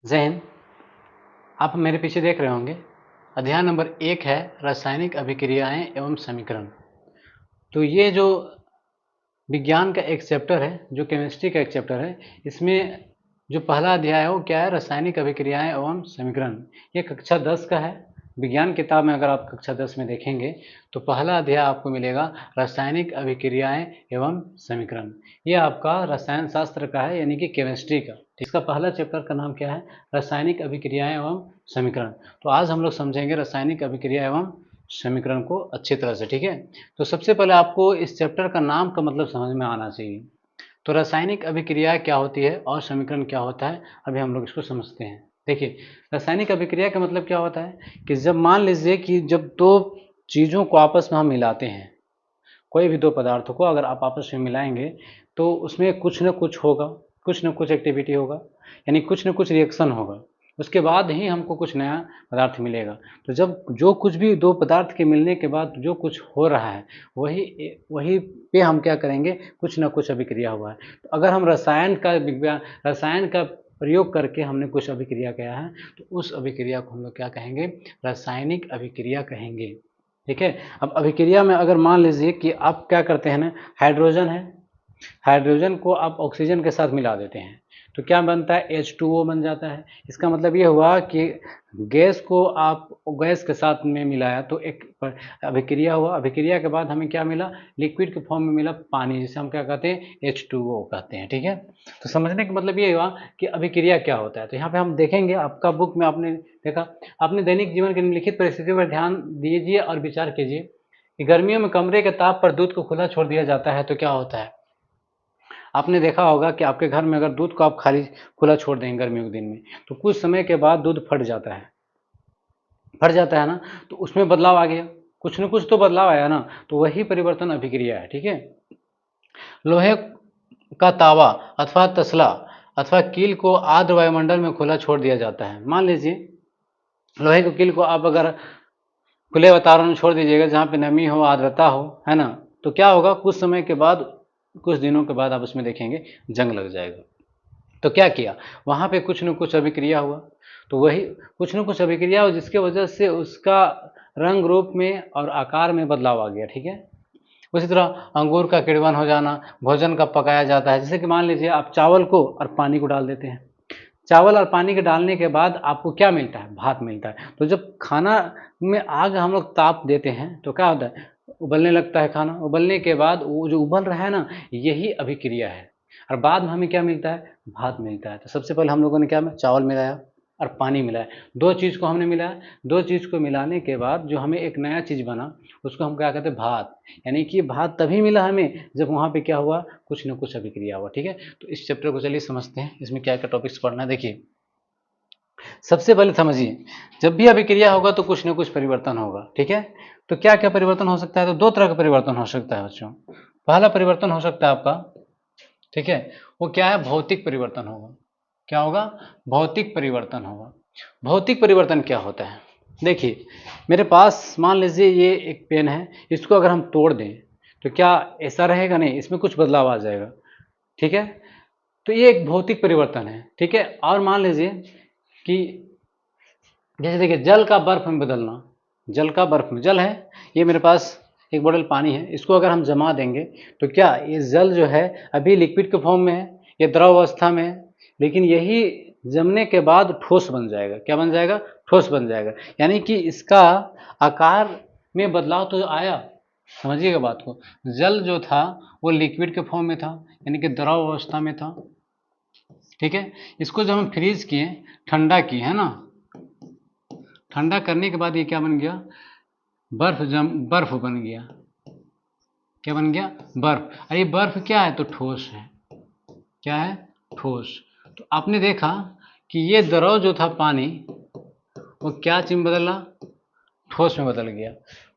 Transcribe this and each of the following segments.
जय हिंद। आप मेरे पीछे देख रहे होंगे, अध्याय नंबर 1 है रासायनिक अभिक्रियाएं एवं समीकरण। तो ये जो विज्ञान का एक चैप्टर है, जो केमिस्ट्री का एक चैप्टर है, इसमें जो पहला अध्याय है वो क्या है, रासायनिक अभिक्रियाएं एवं समीकरण। ये कक्षा 10 का है। विज्ञान किताब में अगर आप कक्षा 10 में देखेंगे तो पहला अध्याय आपको मिलेगा रासायनिक अभिक्रियाएं एवं समीकरण। ये आपका रसायन शास्त्र का है, यानी कि केमिस्ट्री का। इसका पहला चैप्टर का नाम क्या है, रासायनिक अभिक्रियाएं एवं समीकरण। तो आज हम लोग समझेंगे रासायनिक अभिक्रिया एवं समीकरण को अच्छी तरह से। ठीक है, तो सबसे पहले आपको इस चैप्टर का नाम का मतलब समझ में आना चाहिए। तो रासायनिक अभिक्रिया क्या होती है और समीकरण क्या होता है, अभी हम लोग इसको समझते हैं। देखिए, रासायनिक अभिक्रिया का मतलब क्या होता है कि जब मान लीजिए कि जब दो चीज़ों को आपस में हम मिलाते हैं, कोई भी दो पदार्थों को अगर आप आपस में मिलाएंगे तो उसमें कुछ न कुछ होगा, कुछ न कुछ एक्टिविटी होगा, यानी कुछ न कुछ रिएक्शन होगा। उसके बाद ही हमको कुछ नया पदार्थ मिलेगा। तो जब जो कुछ भी दो पदार्थ के मिलने के बाद जो कुछ हो रहा है वही पे हम क्या करेंगे, कुछ ना कुछ अभिक्रिया हुआ है। तो अगर हम रसायन का प्रयोग करके हमने कुछ अभिक्रिया किया है तो उस अभिक्रिया को हम लोग क्या कहेंगे, रासायनिक अभिक्रिया कहेंगे। ठीक है, अब अभिक्रिया में अगर मान लीजिए कि आप क्या करते हैं ना, हाइड्रोजन है, हाइड्रोजन को आप ऑक्सीजन के साथ मिला देते हैं तो क्या बनता है, H2O बन जाता है। इसका मतलब ये हुआ कि गैस को आप गैस के साथ में मिलाया तो एक अभिक्रिया हुआ। अभिक्रिया के बाद हमें क्या मिला, लिक्विड के फॉर्म में मिला पानी, जिसे हम क्या कहते हैं, H2O कहते हैं। ठीक है, तो समझने का मतलब ये हुआ कि अभिक्रिया क्या होता है। तो यहाँ पे हम देखेंगे, आपका बुक में आपने देखा, अपने दैनिक जीवन की निम्नलिखित परिस्थितियों पर ध्यान दीजिए और विचार कीजिए कि गर्मियों में कमरे के ताप पर दूध को खुला छोड़ दिया जाता है तो क्या होता है। आपने देखा होगा कि आपके घर में अगर दूध को आप खाली खुला छोड़ देंगे गर्मियों के दिन में तो कुछ समय के बाद दूध फट जाता है, ना। तो उसमें बदलाव आ गया, कुछ न कुछ तो बदलाव आया ना, तो वही परिवर्तन अभिक्रिया है। ठीक है, लोहे का तावा अथवा तसला अथवा कील को आर्द्र वायुमंडल में खुला छोड़ दिया जाता है। मान लीजिए लोहे के कील को आप अगर खुले वातावरण में छोड़ दीजिएगा जहाँ पे नमी हो, आर्द्रता हो, है ना, तो क्या होगा, कुछ समय के बाद, कुछ दिनों के बाद आप उसमें देखेंगे जंग लग जाएगा। तो क्या किया, वहाँ पे कुछ न कुछ अभिक्रिया हुआ। तो वही कुछ न कुछ अभिक्रिया हुआ जिसके वजह से उसका रंग रूप में और आकार में बदलाव आ गया। ठीक है, उसी तरह अंगूर का किण्वन हो जाना, भोजन का पकाया जाता है। जैसे कि मान लीजिए आप चावल को और पानी को डाल देते हैं, चावल और पानी के डालने के बाद आपको क्या मिलता है, भात मिलता है। तो जब खाना में आग हम लोग ताप देते हैं तो क्या होता है, उबलने लगता है खाना। उबलने के बाद वो जो उबल रहा है ना, यही अभिक्रिया है, और बाद में हमें क्या मिलता है, भात मिलता है। तो सबसे पहले हम लोगों ने क्या, चावल मिलाया और पानी मिलाया, दो चीज़ को हमने मिलाया। दो चीज़ को मिलाने के बाद जो हमें एक नया चीज़ बना उसको हम क्या कहते हैं, भात। यानी कि भात तभी मिला हमें जब वहाँ पे क्या हुआ, कुछ न कुछ अभिक्रिया हुआ। ठीक है, तो इस चैप्टर को चलिए समझते हैं, इसमें क्या क्या टॉपिक्स पढ़ना है। देखिए, सबसे पहले समझिए, जब भी अभिक्रिया होगा तो कुछ न कुछ परिवर्तन होगा। ठीक है, तो क्या क्या परिवर्तन हो सकता है, तो दो तरह का परिवर्तन हो सकता है बच्चों। पहला परिवर्तन हो सकता है आपका, ठीक है, वो क्या है, भौतिक परिवर्तन होगा। क्या होगा, भौतिक परिवर्तन होगा। भौतिक परिवर्तन क्या होता है, देखिए मेरे पास मान लीजिए ये एक पेन है, इसको अगर हम तोड़ दें तो क्या ऐसा रहेगा, नहीं, इसमें कुछ बदलाव आ जाएगा। ठीक है, तो ये एक भौतिक परिवर्तन है। ठीक है, और मान लीजिए कि जैसे देखिए जल का बर्फ में बदलना, जल का बर्फ में, जल है, ये मेरे पास एक बोतल पानी है, इसको अगर हम जमा देंगे तो क्या ये जल जो है अभी लिक्विड के फॉर्म में है, ये द्रव अवस्था में है, लेकिन यही जमने के बाद ठोस बन जाएगा। क्या बन जाएगा, ठोस बन जाएगा। यानी कि इसका आकार में बदलाव तो आया, समझिएगा बात को। जल जो था वो लिक्विड के फॉर्म में था, यानी कि द्रव अवस्था में था। ठीक है, इसको जब हम फ्रीज किए, ठंडा किए, है ना, ठंडा करने के बाद ये क्या बन गया, बर्फ बन गया। क्या बन गया, बर्फ। और ये बर्फ क्या है, तो ठोस है। क्या है, ठोस। तो आपने देखा कि ये द्रव जो था पानी, वो क्या चीज में बदला, ठोस में बदल गया।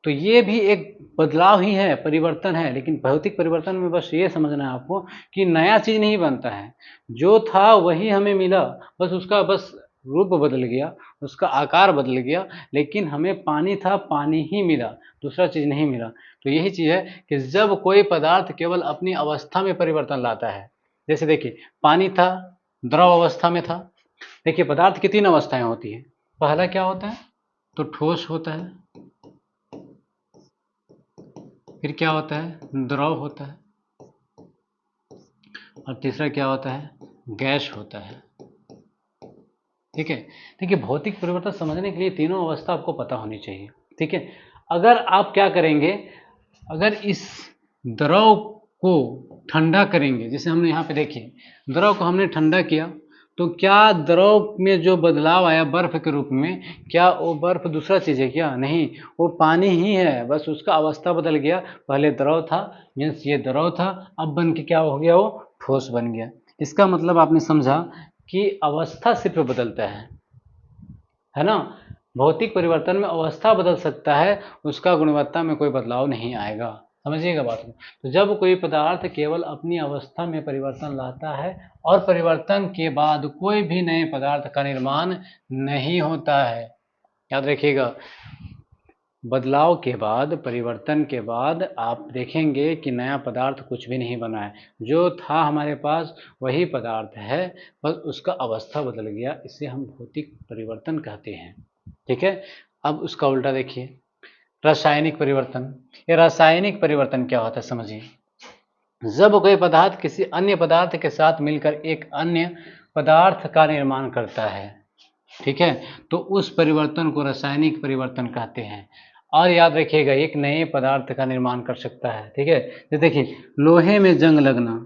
तो ये भी एक बदलाव ही है, परिवर्तन है। लेकिन भौतिक परिवर्तन में बस ये समझना है आपको कि नया चीज नहीं बनता है, जो था वही हमें मिला, बस उसका बस रूप बदल गया, उसका आकार बदल गया, लेकिन हमें पानी था, पानी ही मिला, दूसरा चीज नहीं मिला। तो यही चीज है कि जब कोई पदार्थ केवल अपनी अवस्था में परिवर्तन लाता है, जैसे देखिए पानी था, द्रव अवस्था में था, देखिए पदार्थ की 3 अवस्थाएं होती है। पहला क्या होता है, तो ठोस होता है, फिर क्या होता है, द्रव होता है, और तीसरा क्या होता है, गैस होता है। ठीक है। देखिए भौतिक परिवर्तन समझने के लिए तीनों अवस्था आपको पता होनी चाहिए। ठीक है। अगर आप क्या करेंगे, अगर इस द्रव को ठंडा करेंगे, जैसे हमने यहाँ पे देखिए द्रव को हमने ठंडा किया, तो क्या द्रव में जो बदलाव आया बर्फ के रूप में, क्या वो बर्फ दूसरा चीज़ है क्या? नहीं, वो पानी ही है, बस उसका अवस्था बदल गया। पहले द्रव था, मीन्स ये द्रव था, अब बन के क्या हो गया, वो ठोस बन गया। इसका मतलब आपने समझा कि अवस्था सिर्फ बदलता है ना। भौतिक परिवर्तन में अवस्था बदल सकता है, उसका गुणवत्ता में कोई बदलाव नहीं आएगा। समझिएगा बात को। तो जब कोई पदार्थ केवल अपनी अवस्था में परिवर्तन लाता है और परिवर्तन के बाद कोई भी नए पदार्थ का निर्माण नहीं होता है, याद रखिएगा, बदलाव के बाद, परिवर्तन के बाद आप देखेंगे कि नया पदार्थ कुछ भी नहीं बना है, जो था हमारे पास वही पदार्थ है, बस उसका अवस्था बदल गया। इसे हम भौतिक परिवर्तन कहते हैं। ठीक है। अब उसका उल्टा देखिए, रासायनिक परिवर्तन। ये रासायनिक परिवर्तन क्या होता है समझिए। जब कोई पदार्थ किसी अन्य पदार्थ के साथ मिलकर एक अन्य पदार्थ का निर्माण करता है, ठीक है, तो उस परिवर्तन को रासायनिक परिवर्तन कहते हैं। और याद रखिएगा, एक नए पदार्थ का निर्माण कर सकता है। ठीक है। तो देखिए लोहे में जंग लगना,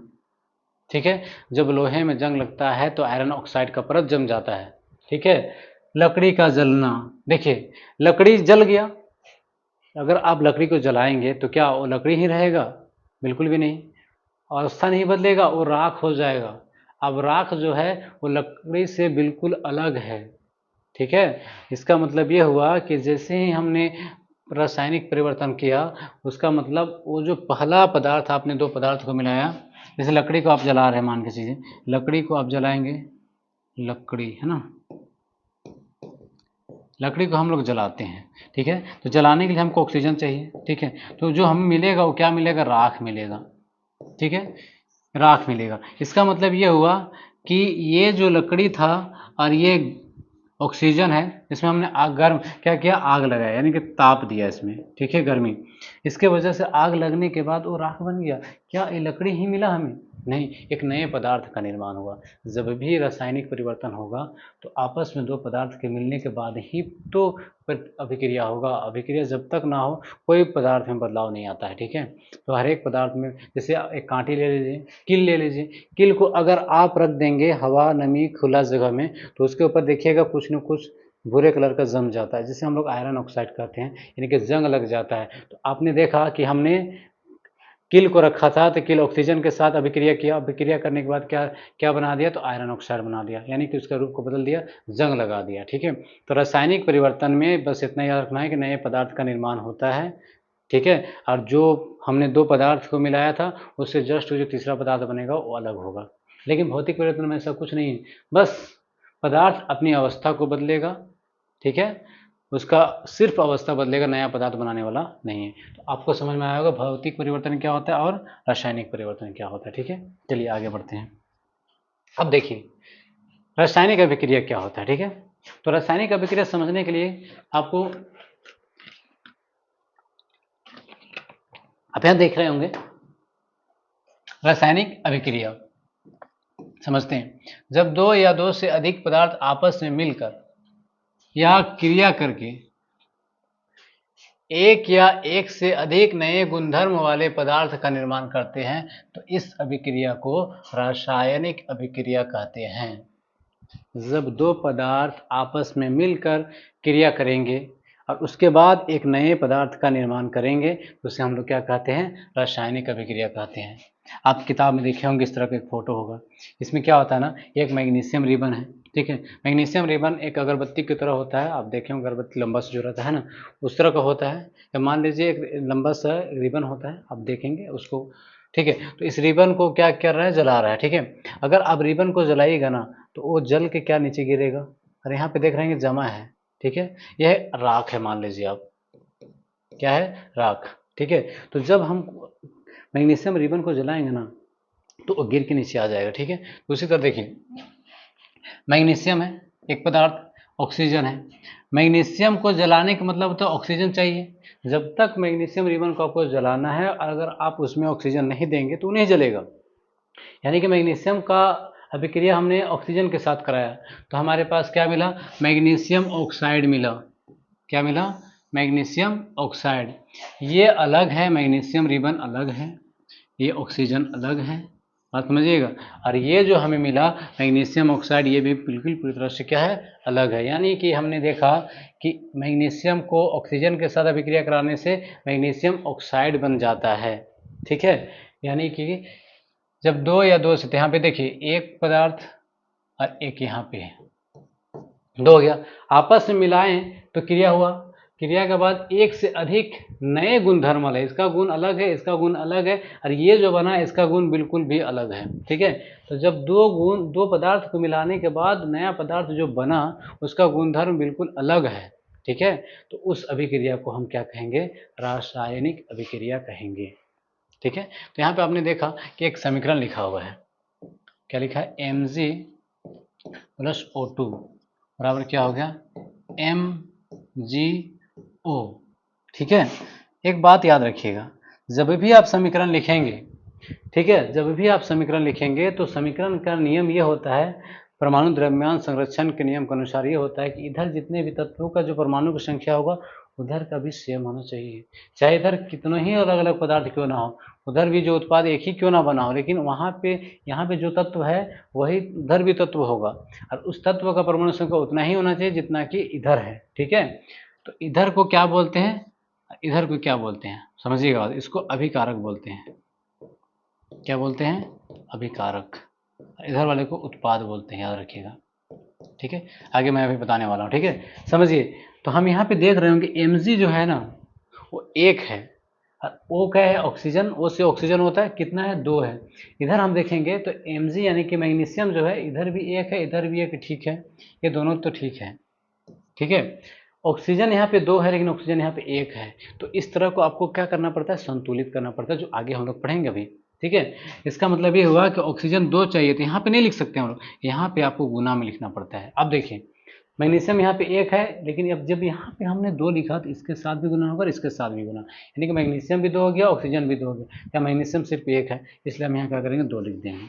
ठीक है, जब लोहे में जंग लगता है तो आयरन ऑक्साइड का परत जम जाता है। ठीक है। लकड़ी का जलना, देखिए लकड़ी जल गया, अगर आप लकड़ी को जलाएंगे तो क्या वो लकड़ी ही रहेगा? बिल्कुल भी नहीं, अवस्था नहीं बदलेगा, वो राख हो जाएगा। अब राख जो है वो लकड़ी से बिल्कुल अलग है। ठीक है। इसका मतलब ये हुआ कि जैसे ही हमने रासायनिक परिवर्तन किया, उसका मतलब वो जो पहला पदार्थ, आपने दो पदार्थ को मिलाया, जैसे लकड़ी को आप जला रहे हैं, मान के चीजें, लकड़ी को आप जलाएंगे, लकड़ी है ना, लकड़ी को हम लोग जलाते हैं। ठीक है। तो जलाने के लिए हमको ऑक्सीजन चाहिए। ठीक है। तो जो हमें मिलेगा वो क्या मिलेगा, राख मिलेगा। ठीक है, राख मिलेगा। इसका मतलब ये हुआ कि ये जो लकड़ी था और ये ऑक्सीजन है, इसमें हमने आग, गर्म क्या किया, आग लगाया, यानी कि ताप दिया इसमें। ठीक है, गर्मी, इसके वजह से आग लगने के बाद वो राख बन गया। क्या ये लकड़ी ही मिला हमें? नहीं, एक नए पदार्थ का निर्माण हुआ। जब भी रासायनिक परिवर्तन होगा तो आपस में दो पदार्थ के मिलने के बाद ही तो अभिक्रिया होगा। अभिक्रिया जब तक ना हो कोई पदार्थ में बदलाव नहीं आता है। ठीक है। तो हर एक पदार्थ में, जैसे एक कांटी ले लीजिए, किल ले लीजिए, किल को अगर आप रख देंगे हवा, नमी, खुला जगह में, तो उसके ऊपर देखिएगा कुछ न कुछ भूरे कलर का जम जाता है, जिसे हम लोग आयरन ऑक्साइड कहते हैं, यानी कि जंग लग जाता है। तो आपने देखा कि हमने किल को रखा था, तो किल ऑक्सीजन के साथ अभिक्रिया किया, अभिक्रिया करने के बाद क्या क्या बना दिया, तो आयरन ऑक्साइड बना दिया, यानी कि उसका रूप को बदल दिया, जंग लगा दिया। ठीक है। तो रासायनिक परिवर्तन में बस इतना याद रखना है कि नए पदार्थ का निर्माण होता है। ठीक है। और जो हमने दो पदार्थ को मिलाया था, उससे जस्ट जो तीसरा पदार्थ बनेगा वो अलग होगा। लेकिन भौतिक परिवर्तन में ऐसा कुछ नहीं है, बस पदार्थ अपनी अवस्था को बदलेगा। ठीक है, उसका सिर्फ अवस्था बदलेगा, नया पदार्थ बनाने वाला नहीं है। तो आपको समझ में आया होगा भौतिक परिवर्तन क्या होता है और रासायनिक परिवर्तन क्या होता है। ठीक है, चलिए आगे बढ़ते हैं। अब देखिए रासायनिक अभिक्रिया क्या होता है। ठीक है। तो रासायनिक अभिक्रिया समझने के लिए आपको, आप यहां देख रहे होंगे रासायनिक अभिक्रिया, समझते हैं, जब दो या दो से अधिक पदार्थ आपस में मिलकर या क्रिया करके एक या एक से अधिक नए गुणधर्म वाले पदार्थ का निर्माण करते हैं, तो इस अभिक्रिया को रासायनिक अभिक्रिया कहते हैं। जब दो पदार्थ आपस में मिलकर क्रिया करेंगे और उसके बाद एक नए पदार्थ का निर्माण करेंगे, तो उसे हम लोग क्या कहते हैं, रासायनिक अभिक्रिया कहते हैं। आप किताब में देखे होंगे, इस तरह का एक फोटो होगा। इसमें क्या होता है ना, एक मैग्नीशियम रिबन है। ठीक है, मैग्नीशियम रिबन एक अगरबत्ती की तरह होता है। आप देखे होंगे अगरबत्ती लंबा सा जो रहता है ना, उस तरह का होता है। या मान लीजिए एक लंबा सा रिबन होता है, आप देखेंगे उसको। ठीक है। तो इस रिबन को क्या कर रहा है, जला रहा है। ठीक है। अगर आप रिबन को जलाइएगा ना, तो वो जल के क्या नीचे गिरेगा, और यहाँ पे देख रहे हैं कि जमा है। ठीक है, यह राख है, मान लीजिए आप, क्या है, राख। ठीक है। तो जब हम मैग्नीशियम रिबन को जलाएंगे ना, तो वो गिर के नीचे आ जाएगा। ठीक है। तो उसी तरह देखिए, मैग्नीशियम है एक पदार्थ, ऑक्सीजन है। मैग्नीशियम को जलाने का मतलब होता है ऑक्सीजन चाहिए। जब तक मैग्नीशियम रिबन को आपको जलाना है, अगर आप उसमें ऑक्सीजन नहीं देंगे तो नहीं जलेगा। यानी कि मैग्नीशियम का अभिक्रिया हमने ऑक्सीजन के साथ कराया, तो हमारे पास क्या मिला? मैग्नीशियम ऑक्साइड मिला। क्या मिला? Magnesium oxide. ये अलग है, मैग्नीशियम रिबन अलग है, ये ऑक्सीजन अलग है, बात समझिएगा। और ये जो हमें मिला मैग्नीशियम ऑक्साइड, ये भी बिल्कुल पूरी तरह से क्या है? अलग है। यानी कि हमने देखा कि मैग्नीशियम को ऑक्सीजन के साथ अभिक्रिया कराने से मैग्नीशियम ऑक्साइड बन जाता है, ठीक है। यानी कि जब दो या दो से, यहाँ पे देखिए एक पदार्थ और एक यहाँ पे है, दो हो गया, आपस में मिलाएं तो क्रिया हुआ, क्रिया के बाद एक से अधिक नए गुणधर्म है, इसका गुण अलग है, इसका गुण अलग है, और ये जो बना इसका गुण बिल्कुल भी अलग है, ठीक है। तो जब दो पदार्थ को मिलाने के बाद नया पदार्थ जो बना उसका गुणधर्म बिल्कुल अलग है, ठीक है। तो उस अभिक्रिया को हम क्या कहेंगे? रासायनिक अभिक्रिया कहेंगे, ठीक है। तो यहाँ पे आपने देखा कि एक समीकरण लिखा हुआ है, क्या लिखा है? Mg प्लस O2 बराबर क्या हो गया? MgO, ठीक है। एक बात याद रखिएगा, जब भी आप समीकरण लिखेंगे, ठीक है, जब भी आप समीकरण लिखेंगे तो समीकरण का नियम ये होता है, परमाणु द्रव्यमान संरक्षण के नियम के अनुसार ये होता है कि इधर जितने भी तत्वों का जो परमाणु की संख्या होगा उधर का भी सेम होना चाहिए। चाहे इधर कितने ही अलग अलग पदार्थ क्यों ना हो, उधर भी जो उत्पाद एक ही क्यों ना बना हो, लेकिन वहाँ पे यहाँ पे जो तत्व है वही उधर भी तत्व होगा, और उस तत्व का परमाणु संख्या उतना ही होना चाहिए जितना कि इधर है, ठीक है। तो इधर को क्या बोलते हैं, इधर को क्या बोलते हैं, समझिएगा, इसको अभिकारक बोलते हैं। क्या बोलते हैं? अभिकारक। इधर वाले को उत्पाद बोलते हैं, याद रखिएगा, ठीक है। आगे मैं अभी बताने वाला हूँ, ठीक है, समझिए। तो हम यहाँ पे देख रहे होंगे Mg जो है ना वो एक है, और O क्या है? ऑक्सीजन। O से ऑक्सीजन होता है, कितना है? दो है। इधर हम देखेंगे तो Mg यानी कि मैग्नीशियम जो है इधर भी एक है, इधर भी एक, ठीक है, ये दोनों तो ठीक है, ठीक है। ऑक्सीजन यहाँ पे दो है लेकिन ऑक्सीजन यहाँ पे एक है, तो इस तरह को आपको क्या करना पड़ता है? संतुलित करना पड़ता है, जो आगे हम लोग पढ़ेंगे अभी, ठीक है। इसका मतलब ये हुआ कि ऑक्सीजन दो चाहिए, तो यहाँ पे नहीं लिख सकते हम लोग, यहाँ पे आपको गुना में लिखना पड़ता है। अब देखिए मैग्नीशियम यहाँ पे एक है, लेकिन अब जब यहाँ पे हमने दो लिखा तो इसके साथ भी गुना होगा और इसके साथ भी गुना, यानी कि मैग्नीशियम भी दो हो गया, ऑक्सीजन भी दो हो गया। क्या मैग्नीशियम सिर्फ एक है, इसलिए हम यहाँ क्या करेंगे? दो लिख देंगे,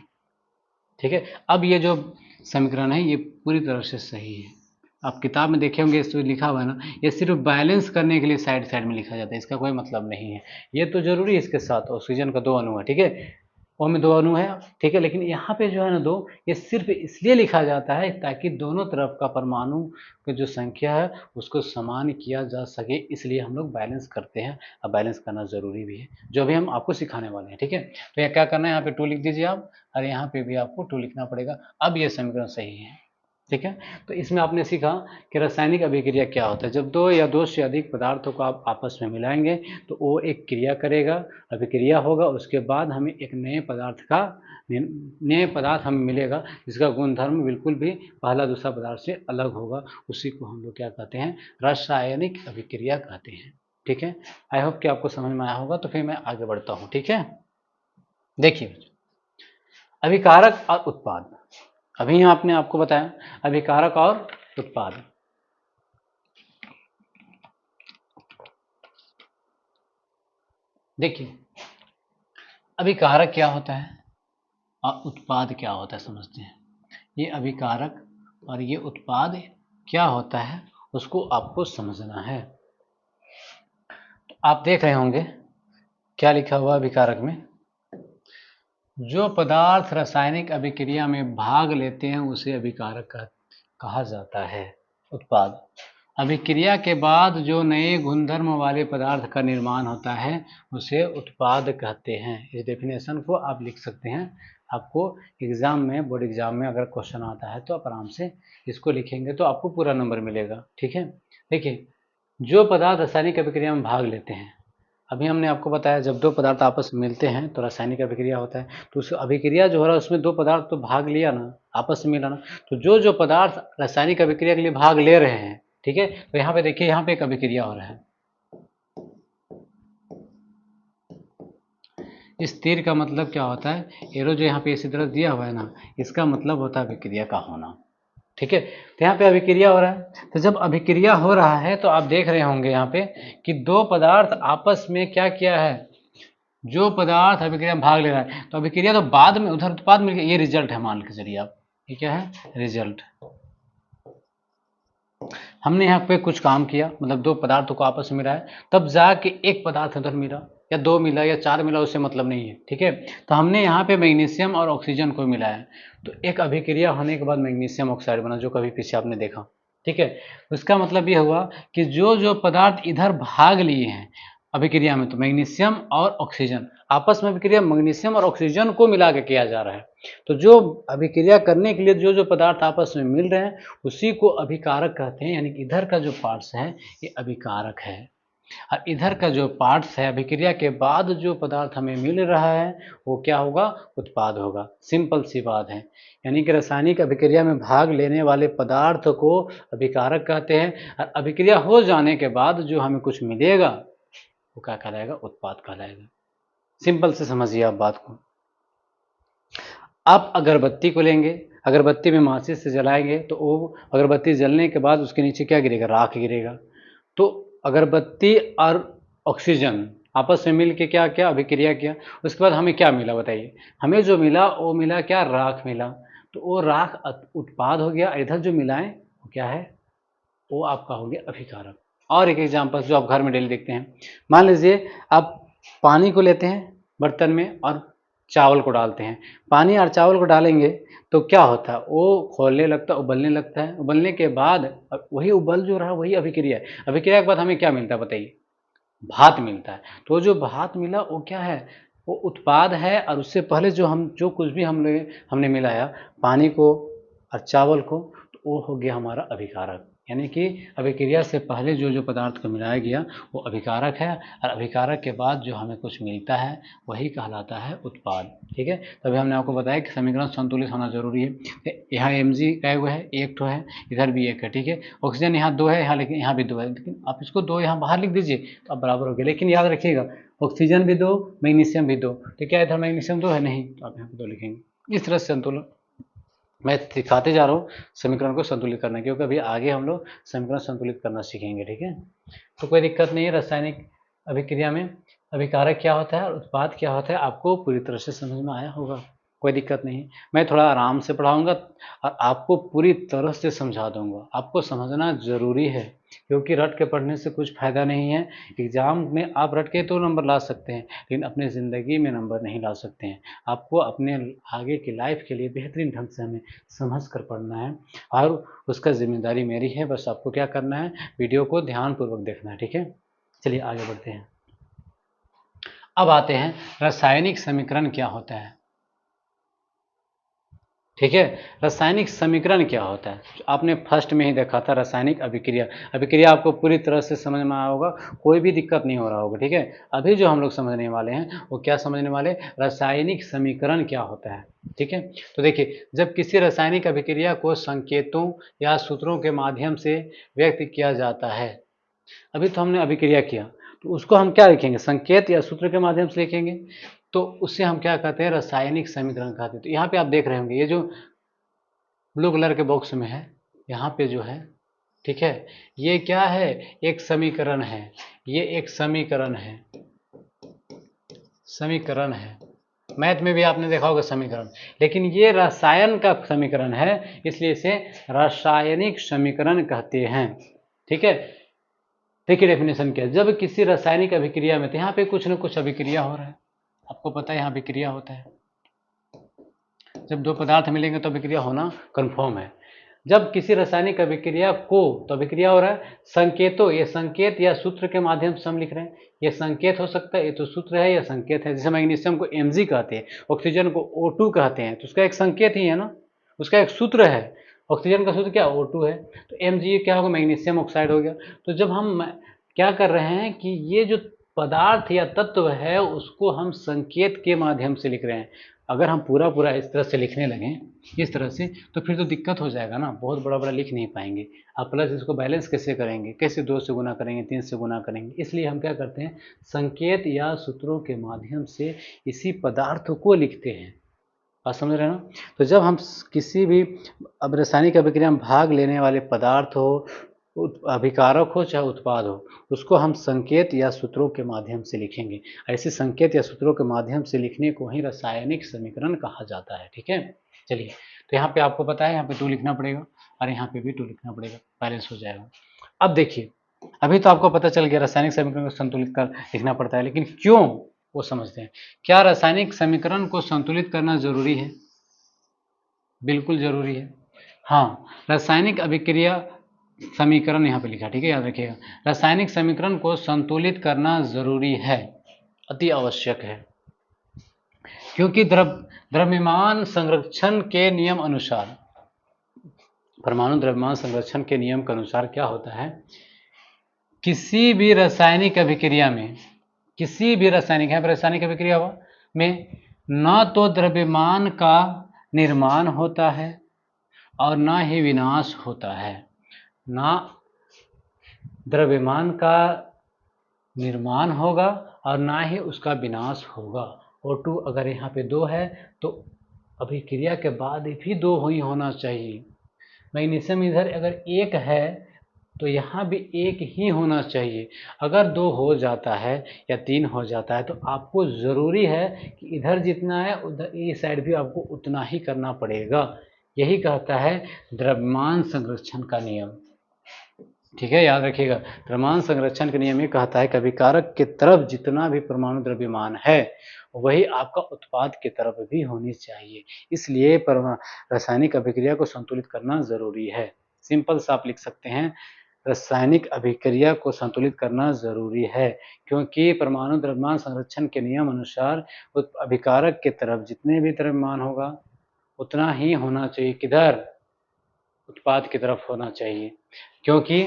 ठीक है। अब ये जो समीकरण है ये पूरी तरह से सही है। आप किताब में देखे होंगे इसमें लिखा हुआ है ना, ये सिर्फ बैलेंस करने के लिए साइड साइड में लिखा जाता है, इसका कोई मतलब नहीं है। ये तो जरूरी है, इसके साथ ऑक्सीजन का दो अणु है, ठीक है, ओ में दो अणु है, ठीक है, लेकिन यहाँ पे जो है ना दो, ये सिर्फ इसलिए लिखा जाता है ताकि दोनों तरफ का परमाणु की जो संख्या है उसको समान किया जा सके, इसलिए हम लोग बैलेंस करते हैं, और बैलेंस करना जरूरी भी है, जो भी हम आपको सिखाने वाले हैं, ठीक है। तो यह क्या करना है, यहाँ पे 2 लिख दीजिए आप, और यहाँ पे भी आपको 2 लिखना पड़ेगा। अब ये समीकरण सही है, ठीक है। तो इसमें आपने सीखा कि रासायनिक अभिक्रिया क्या होता है। जब दो या दो से अधिक पदार्थों को आप आपस में मिलाएंगे तो वो एक क्रिया करेगा, अभिक्रिया होगा, उसके बाद हमें एक नए पदार्थ हमें मिलेगा जिसका गुणधर्म बिल्कुल भी पहला दूसरा पदार्थ से अलग होगा, उसी को हम लोग क्या कहते हैं? रासायनिक अभिक्रिया कहते हैं, ठीक है। आई होप कि आपको समझ में आया होगा। तो फिर मैं आगे बढ़ता हूँ, ठीक है। देखिए अभिकारक और उत्पाद, अभी आपने आपको बताया अभिकारक और उत्पाद। देखिए अभिकारक क्या होता है और उत्पाद क्या होता है, समझते हैं। ये अभिकारक और ये उत्पाद क्या होता है उसको आपको समझना है। तो आप देख रहे होंगे क्या लिखा हुआ अभिकारक में, जो पदार्थ रासायनिक अभिक्रिया में भाग लेते हैं उसे अभिकारक कहा जाता है। उत्पाद, अभिक्रिया के बाद जो नए गुणधर्म वाले पदार्थ का निर्माण होता है उसे उत्पाद कहते हैं। इस डेफिनेशन को आप लिख सकते हैं, आपको एग्जाम में, बोर्ड एग्जाम में अगर क्वेश्चन आता है तो आप आराम से इसको लिखेंगे तो आपको पूरा नंबर मिलेगा, ठीक है। देखिए जो पदार्थ रासायनिक अभिक्रिया में भाग लेते हैं, अभी हमने आपको बताया जब दो पदार्थ आपस में मिलते हैं तो रासायनिक अभिक्रिया होता है, तो उस अभिक्रिया जो हो रहा है उसमें दो पदार्थ तो भाग लिया ना, आपस में मिला ना, तो जो जो पदार्थ रासायनिक अभिक्रिया के लिए भाग ले रहे हैं, ठीक है, तो यहाँ पे देखिए यहाँ पे एक अभिक्रिया हो रहा है। इस तीर का मतलब क्या होता है, एरो जो यहाँ पे इसी तरह दिया हुआ है ना, इसका मतलब होता है अभिक्रिया का होना, ठीक है। तो यहाँ पे अभिक्रिया हो रहा है, तो जब अभिक्रिया हो रहा है तो आप देख रहे होंगे यहाँ पे कि दो पदार्थ आपस में क्या किया है, जो पदार्थ अभिक्रिया में भाग ले रहा है, तो अभिक्रिया तो बाद में उधर उत्पाद मिल गया, ये रिजल्ट है मान के चलिए आप, ये क्या है, रिजल्ट। हमने यहाँ पे कुछ काम किया, मतलब दो पदार्थों को आपस में मिला है, तब जाके एक पदार्थ उधर मिला, या दो मिला या चार मिला, उससे मतलब नहीं है, ठीक है। तो हमने यहाँ पे मैग्नीशियम और ऑक्सीजन को मिलाया है, तो एक अभिक्रिया होने के बाद मैग्नीशियम ऑक्साइड बना, जो कभी पीछे आपने देखा, ठीक है। उसका मतलब ये हुआ कि जो जो पदार्थ इधर भाग लिए हैं अभिक्रिया में, तो मैग्नीशियम और ऑक्सीजन आपस में अभिक्रिया मैग्नीशियम और ऑक्सीजन को मिला के किया जा रहा है, तो जो अभिक्रिया करने के लिए जो जो पदार्थ आपस में मिल रहे हैं उसी को अभिकारक कहते हैं, यानी कि इधर का जो पार्ट्स है ये अभिकारक है, और इधर का जो पार्ट्स है अभिक्रिया के बाद जो पदार्थ हमें मिल रहा है वो क्या होगा, उत्पाद होगा। सिंपल सी बात है, यानी कि रासायनिक अभिक्रिया में भाग लेने वाले पदार्थ को अभिकारक कहते हैं, और अभिक्रिया हो जाने के बाद जो हमें कुछ मिलेगा वो क्या कहलाएगा, उत्पाद कहलाएगा। सिंपल से समझिए आप बात को। आप अगरबत्ती को लेंगे, अगरबत्ती में माचिस से जलाएंगे तो वो अगरबत्ती जलने के बाद उसके नीचे क्या गिरेगा, राख गिरेगा। तो अगरबत्ती और ऑक्सीजन आपस में मिल के क्या क्या अभिक्रिया किया, उसके बाद हमें क्या मिला बताइए, हमें जो मिला वो मिला क्या, राख मिला, तो वो राख उत्पाद हो गया। इधर जो मिलाएं वो क्या है, वो आपका हो गया अभिकारक। और एक एग्जाम्पल जो आप घर में डेली देखते हैं, मान लीजिए आप पानी को लेते हैं बर्तन में और चावल को डालते हैं, पानी और चावल को डालेंगे तो क्या होता है, वो खौलने लगता है, उबलने लगता है, उबलने के बाद वही उबल जो रहा वही अभिक्रिया है, अभिक्रिया के बाद हमें क्या मिलता है बताइए, भात मिलता है। तो जो भात मिला वो क्या है, वो उत्पाद है, और उससे पहले जो कुछ भी हमने मिलाया पानी को और चावल को, तो वो हो गया हमारा अभिकारक, यानी कि अभिक्रिया से पहले जो जो पदार्थ को मिलाया गया वो अभिकारक है, और अभिकारक के बाद जो हमें कुछ मिलता है वही कहलाता है उत्पाद, ठीक है। तभी हमने आपको बताया कि समीकरण संतुलित होना जरूरी है। यहाँ Mg का हुआ है, एक तो है, इधर भी एक है, ठीक है। ऑक्सीजन यहाँ दो है, यहाँ लेकिन यहाँ भी दो है, लेकिन आप इसको दो यहाँ बाहर लिख दीजिए तो अब बराबर हो गया। लेकिन याद रखिएगा ऑक्सीजन भी दो, मैग्नीशियम भी दो, तो क्या इधर मैग्नीशियम दो है, नहीं, तो आप यहाँ पे दो लिखेंगे। इस तरह से संतुलन मैं सिखाते जा रहा हूँ समीकरण को संतुलित करना, क्योंकि अभी आगे हम लोग समीकरण संतुलित करना सीखेंगे, ठीक है। तो कोई दिक्कत नहीं है, रासायनिक अभिक्रिया में अभिकारक क्या होता है और उत्पाद क्या होता है आपको पूरी तरह से समझ में आया होगा, कोई दिक्कत नहीं। मैं थोड़ा आराम से पढ़ाऊंगा और आपको पूरी तरह से समझा दूंगा, आपको समझना ज़रूरी है, क्योंकि रट के पढ़ने से कुछ फ़ायदा नहीं है। एग्ज़ाम में आप रट के तो नंबर ला सकते हैं, लेकिन अपने ज़िंदगी में नंबर नहीं ला सकते हैं। आपको अपने आगे की लाइफ के लिए बेहतरीन ढंग से हमें समझ कर पढ़ना है, और उसका जिम्मेदारी मेरी है। बस आपको क्या करना है, वीडियो को ध्यानपूर्वक देखना है, ठीक है। चलिए आगे बढ़ते हैं। अब आते हैं रासायनिक समीकरण क्या होता है, ठीक है। रासायनिक समीकरण क्या होता है, आपने फर्स्ट में ही देखा था, रासायनिक अभिक्रिया। अभिक्रिया आपको पूरी तरह से समझ में आया होगा, कोई भी दिक्कत नहीं हो रहा होगा, ठीक है। अभी जो हम लोग समझने वाले हैं वो क्या समझने वाले, रासायनिक समीकरण क्या होता है, ठीक है। तो देखिए, जब किसी रासायनिक अभिक्रिया को संकेतों या सूत्रों के माध्यम से व्यक्त किया जाता है, अभी तो हमने अभिक्रिया किया, तो उसको हम क्या लिखेंगे, संकेत या सूत्र के माध्यम से लिखेंगे, तो उससे हम क्या कहते हैं, रासायनिक समीकरण कहते हैं। तो यहाँ पे आप देख रहे होंगे ये जो ब्लू कलर के बॉक्स में है, यहाँ पे जो है, ठीक है, ये क्या है, एक समीकरण है, ये एक समीकरण है, समीकरण है। मैथ में भी आपने देखा होगा समीकरण, लेकिन ये रसायन का समीकरण है, इसलिए इसे रासायनिक समीकरण कहते हैं, ठीक है। देखिए डेफिनेशन क्या है, जब किसी रासायनिक अभिक्रिया में, तो यहाँ पे कुछ न कुछ अभिक्रिया हो रहा है, आपको पता है यहाँ अभिक्रिया होता है, जब दो पदार्थ मिलेंगे तो अभिक्रिया होना कंफर्म है। जब किसी रासायनिक अभिक्रिया को, तो अभिक्रिया हो रहा है, संकेतों, ये संकेत या सूत्र के माध्यम से हम लिख रहे हैं, ये संकेत हो सकता है, ये तो सूत्र है या संकेत है। जैसे मैग्नीशियम को Mg कहते हैं, ऑक्सीजन को O2 कहते हैं, तो उसका एक संकेत ही है ना, उसका एक सूत्र है। ऑक्सीजन का सूत्र क्या, O2 है, तो Mg क्या होगा, मैग्नीशियम ऑक्साइड हो गया। तो जब हम क्या कर रहे हैं कि ये जो पदार्थ या तत्व है उसको हम संकेत के माध्यम से लिख रहे हैं। अगर हम पूरा पूरा इस तरह से लिखने लगें, इस तरह से, तो फिर तो दिक्कत हो जाएगा ना, बहुत बड़ा बड़ा लिख नहीं पाएंगे आप। प्लस इसको बैलेंस कैसे करेंगे, कैसे 2 से गुना करेंगे, 3 से गुना करेंगे, इसलिए हम क्या करते हैं, संकेत या सूत्रों के माध्यम से इसी पदार्थ को लिखते हैं, बात समझ रहे हैं ना। तो जब हम किसी भी अब रासायनिक अभिक्रिया में भाग लेने वाले पदार्थ हो, अभिकारक हो चाहे उत्पाद हो, उसको हम संकेत या सूत्रों के माध्यम से लिखेंगे। ऐसे संकेत या सूत्रों के माध्यम से लिखने को ही रासायनिक समीकरण कहा जाता है। ठीक है, चलिए, तो यहाँ पे आपको पता है, यहाँ पे 2 लिखना पड़ेगा और यहाँ पे भी 2 लिखना पड़ेगा, बैलेंस हो जाएगा। अब देखिए, अभी तो आपको पता चल गया रासायनिक समीकरण को संतुलित कर लिखना पड़ता है, लेकिन क्यों वो समझते हैं। क्या रासायनिक समीकरण को संतुलित करना जरूरी है? बिल्कुल जरूरी है। हाँ, रासायनिक अभिक्रिया समीकरण यहाँ पे लिखा, ठीक है, याद रखिएगा। रासायनिक समीकरण को संतुलित करना जरूरी है, अति आवश्यक है, क्योंकि द्रव्यमान संरक्षण के नियम अनुसार, परमाणु द्रव्यमान संरक्षण के नियम के अनुसार क्या होता है, किसी भी रासायनिक अभिक्रिया में, किसी भी रासायनिक अभिक्रिया में न तो द्रव्यमान का निर्माण होता है और न ही विनाश होता है। ना द्रव्यमान का निर्माण होगा और ना ही उसका विनाश होगा। O2 अगर यहाँ पे 2 है तो अभिक्रिया के बाद भी 2 ही होना चाहिए। मैग्नीशियम इधर अगर 1 है तो यहाँ भी 1 ही होना चाहिए। अगर 2 हो जाता है या 3 हो जाता है तो आपको ज़रूरी है कि इधर जितना है उधर इस साइड भी आपको उतना ही करना पड़ेगा। यही कहता है द्रव्यमान संरक्षण का नियम। ठीक है, याद रखिएगा, द्रव्यमान संरक्षण का नियम ये कहता है कि अभिकारक के तरफ जितना भी परमाणु द्रव्यमान है वही आपका उत्पाद की तरफ भी होनी चाहिए। इसलिए रासायनिक अभिक्रिया को संतुलित करना जरूरी है। सिंपल सा आप लिख सकते हैं, रासायनिक अभिक्रिया को संतुलित करना जरूरी है, क्योंकि परमाणु द्रव्यमान संरक्षण के नियम अनुसार अभिकारक के तरफ जितने भी द्रव्यमान होगा उतना ही होना चाहिए, किधर, उत्पाद की तरफ होना चाहिए। क्योंकि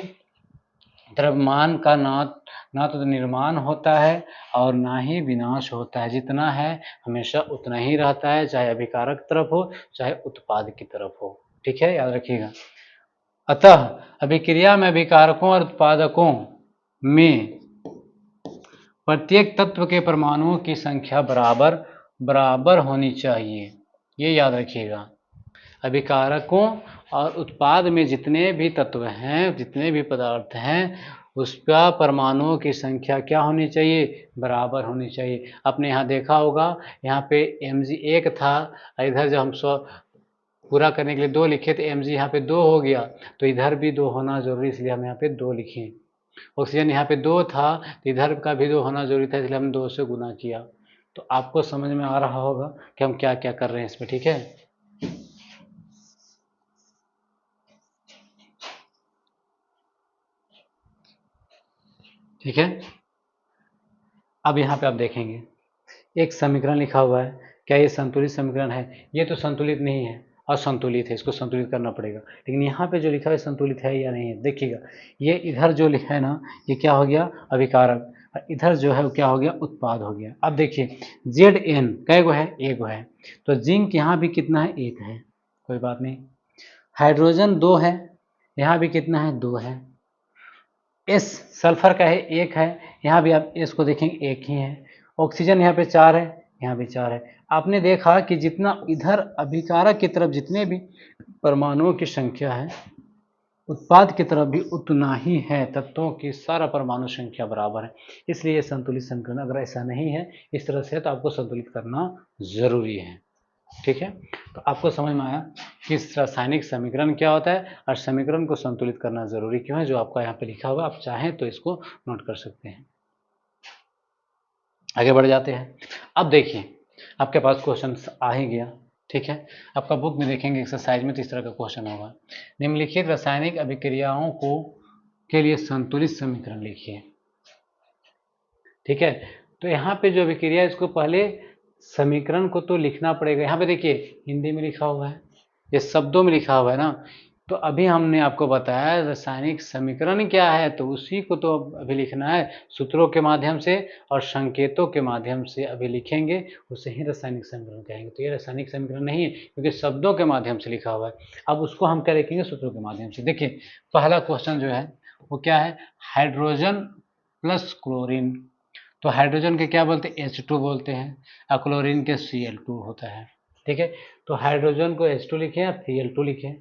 द्रव्यमान का ना तो निर्माण होता है और ना ही विनाश होता है। जितना है हमेशा उतना ही रहता है, चाहे अभिकारक तरफ हो चाहे उत्पाद की तरफ हो। ठीक है, याद रखिएगा। अतः अभिक्रिया में अभिकारकों और उत्पादकों में प्रत्येक तत्व के परमाणुओं की संख्या बराबर बराबर होनी चाहिए, ये याद रखिएगा। अभिकारकों और उत्पाद में जितने भी तत्व हैं, जितने भी पदार्थ हैं, उसका परमाणुओं की संख्या क्या होनी चाहिए, बराबर होनी चाहिए। आपने यहाँ देखा होगा, यहाँ पे Mg1 था, इधर जब हम पूरा करने के लिए 2 लिखे तो Mg यहाँ पे 2 हो गया, तो इधर भी 2 होना जरूरी, इसलिए हम यहाँ पे 2 लिखे। ऑक्सीजन यहाँ पे 2 था तो इधर का भी 2 होना जरूरी था, इसलिए हमने 2 से गुना किया। तो आपको समझ में आ रहा होगा कि हम क्या क्या कर रहे हैं इसमें। ठीक है, ठीक है। अब यहाँ पे आप देखेंगे एक समीकरण लिखा हुआ है, क्या ये संतुलित समीकरण है? ये तो संतुलित नहीं है, असंतुलित है, इसको संतुलित करना पड़ेगा। लेकिन यहाँ पे जो लिखा है संतुलित है या नहीं है, देखिएगा। ये इधर जो लिखा है ना, ये क्या हो गया, अभिकारक, और इधर जो है वो क्या हो गया, उत्पाद हो गया। अब देखिए Zn कै गो है, 1 गो है, तो जिंक यहाँ भी कितना है, 1 है, कोई बात नहीं। हाइड्रोजन 2 है, यहाँ भी कितना है, 2 है। एस सल्फर का है, 1 है, यहाँ भी आप एस को देखेंगे 1 ही है। ऑक्सीजन यहाँ पे 4 है, यहाँ भी 4 है। आपने देखा कि जितना इधर अभिकारक की तरफ जितने भी परमाणुओं की संख्या है, उत्पाद की तरफ भी उतना ही है। तत्वों की सारा परमाणु संख्या बराबर है, इसलिए संतुलित समीकरण। अगर ऐसा नहीं है इस तरह से, तो आपको संतुलित करना जरूरी है। ठीक है, तो आपको समझ में आया कि रासायनिक समीकरण क्या होता है और समीकरण को संतुलित करना जरूरी क्यों है, जो आपका यहाँ पे लिखा हुआ, आप चाहें तो इसको नोट कर सकते हैं। आगे बढ़ जाते हैं। अब देखिए आपके पास क्वेश्चन आ ही गया। ठीक है, आपका बुक में देखेंगे एक्सरसाइज में तो इस तरह का क्वेश्चन होगा, निम्नलिखित रासायनिक अभिक्रियाओं को के लिए संतुलित समीकरण लिखिए। ठीक है, तो यहाँ पे जो अभिक्रिया है इसको पहले समीकरण को तो लिखना पड़ेगा। यहाँ पे देखिए हिंदी में लिखा हुआ है, ये शब्दों में लिखा हुआ है ना, तो अभी हमने आपको बताया रासायनिक समीकरण क्या है, तो उसी को तो अभी लिखना है सूत्रों के माध्यम से और संकेतों के माध्यम से अभी लिखेंगे, उसे ही रासायनिक समीकरण कहेंगे। तो ये रासायनिक समीकरण नहीं है क्योंकि शब्दों के माध्यम से लिखा हुआ है। अब उसको हम क्या लिखेंगे, सूत्रों के माध्यम से। देखिए पहला क्वेश्चन जो है वो क्या है, हाइड्रोजन प्लस क्लोरीन। तो हाइड्रोजन के क्या बोलते हैं, H2 बोलते हैं, और क्लोरीन के Cl2 होता है। ठीक है। तो हाइड्रोजन को H2 लिखें या Cl2 लिखें,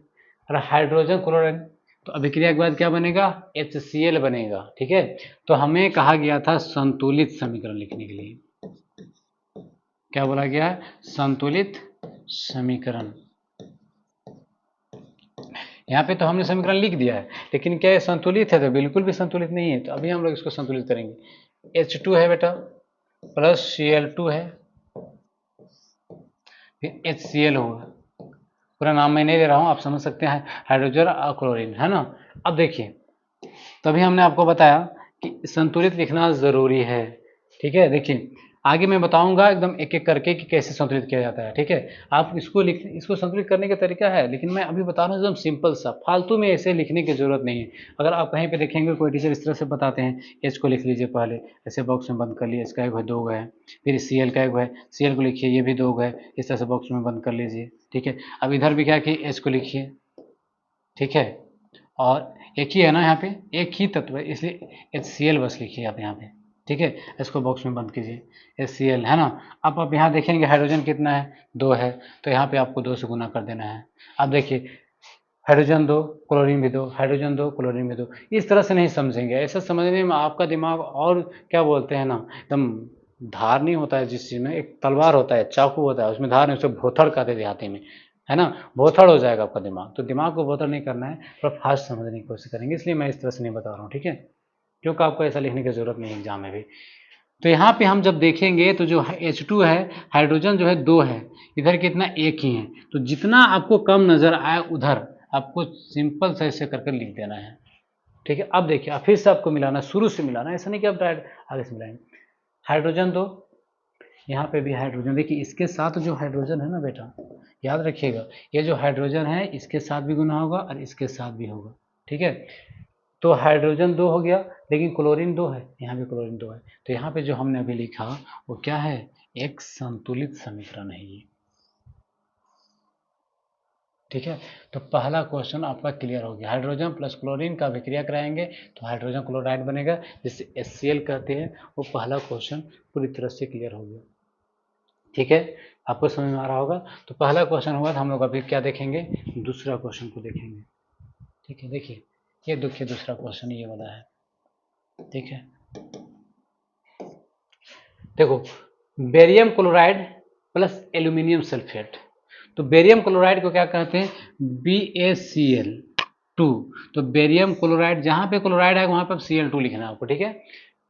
और हाइड्रोजन क्लोराइड तो अभिक्रिया के बाद क्या बनेगा, HCl बनेगा। ठीक है। तो हमें कहा गया था संतुलित समीकरण लिखने के लिए, क्या बोला गया है, संतुलित समीकरण। यहाँ पे तो हमने समीकरण लिख दिया है, लेकिन क्या ये संतुलित है, तो बिल्कुल भी संतुलित नहीं है। तो अभी हम लोग इसको संतुलित करेंगे। H2 है बेटा, प्लस Cl2 है, फिर HCl होगा। पूरा नाम मैं नहीं दे रहा हूँ, आप समझ सकते हैं, हाइड्रोजन और क्लोरीन, है ना। अब देखिए, तभी हमने आपको बताया कि संतुलित लिखना ज़रूरी है। ठीक है। देखिए आगे मैं बताऊंगा एकदम एक एक करके कि कैसे संतुलित किया जाता है। ठीक है। आप इसको संतुलित करने का तरीका है, लेकिन मैं अभी बता रहा हूँ एकदम सिंपल सा, फालतू में ऐसे लिखने की जरूरत नहीं है। अगर आप कहीं पे देखेंगे कोई टीचर इस तरह से बताते हैं, एच को लिख लीजिए पहले, ऐसे बॉक्स में बंद कर लिए, इसका एक है, दो है, फिर Cl का एक है, Cl को लिखिए, ये भी दो है, इस तरह से बॉक्स में बंद कर लीजिए। ठीक है। अब इधर भी क्या कि H को लिखिए। ठीक है। और एक ही है ना, यहाँ पे एक ही तत्व है, इसलिए HCl बस लिखिए आप यहाँ पे। ठीक है। इसको बॉक्स में बंद कीजिए, HCl, है ना। अब आप यहाँ देखेंगे हाइड्रोजन कितना है, 2 है, तो यहाँ पे आपको 2 से गुना कर देना है। अब देखिए हाइड्रोजन 2, क्लोरीन भी 2, हाइड्रोजन 2, क्लोरीन भी 2, इस तरह से नहीं समझेंगे। ऐसा समझने में आपका दिमाग और क्या बोलते हैं ना, एकदम धार नहीं होता है। जिस चीज़ में एक तलवार होता है, चाकू होता है, उसमें धार नहीं, उसे भोथड़ कहते देहाती में, है ना, भोथड़ हो जाएगा आपका दिमाग। तो दिमाग को भोथड़ नहीं करना है, थोड़ा फास्ट समझने की कोशिश करेंगे, इसलिए मैं इस तरह से नहीं बता रहा हूँ। ठीक है। क्योंकि आपको ऐसा लिखने की जरूरत नहीं है एग्जाम में भी। तो यहाँ पे हम जब देखेंगे तो जो H2 है, हाइड्रोजन जो है 2 है, इधर कितना, एक ही है। तो जितना आपको कम नजर आए उधर आपको सिंपल से ऐसे करके लिख देना है। ठीक है। अब देखिए, अब फिर से आपको मिलाना, शुरू से मिलाना, ऐसा नहीं कि आप डायरेक्ट आगे से मिलाएंगे। हाइड्रोजन 2, यहाँ पे भी हाइड्रोजन, देखिए इसके साथ जो हाइड्रोजन है ना बेटा, याद रखिएगा, ये जो हाइड्रोजन है इसके साथ भी गुना होगा और इसके साथ भी होगा। ठीक है। तो हाइड्रोजन 2 हो गया, लेकिन क्लोरीन 2 है, यहाँ भी क्लोरीन 2 है। तो यहाँ पे जो हमने अभी लिखा वो क्या है, एक संतुलित समीकरण है ये। ठीक है। तो पहला क्वेश्चन आपका क्लियर हो गया। हाइड्रोजन प्लस क्लोरीन का अभिक्रिया कराएंगे तो हाइड्रोजन क्लोराइड बनेगा, जिसे HCl कहते हैं। वो पहला क्वेश्चन पूरी तरह से क्लियर हो गया। ठीक है। आपको समझ में आ रहा होगा। तो पहला क्वेश्चन हुआ, हम लोग अभी क्या देखेंगे, दूसरा क्वेश्चन को देखेंगे। ठीक है। देखिए ये देखिए दूसरा क्वेश्चन ये वाला है। ठीक है। देखो, barium chloride plus aluminium sulphate. तो बेरियम क्लोराइड को क्या कहते हैं, BaCl2। तो बेरियम क्लोराइड, जहां पे क्लोराइड है वहां पे Cl2 लिखना है आपको। ठीक है।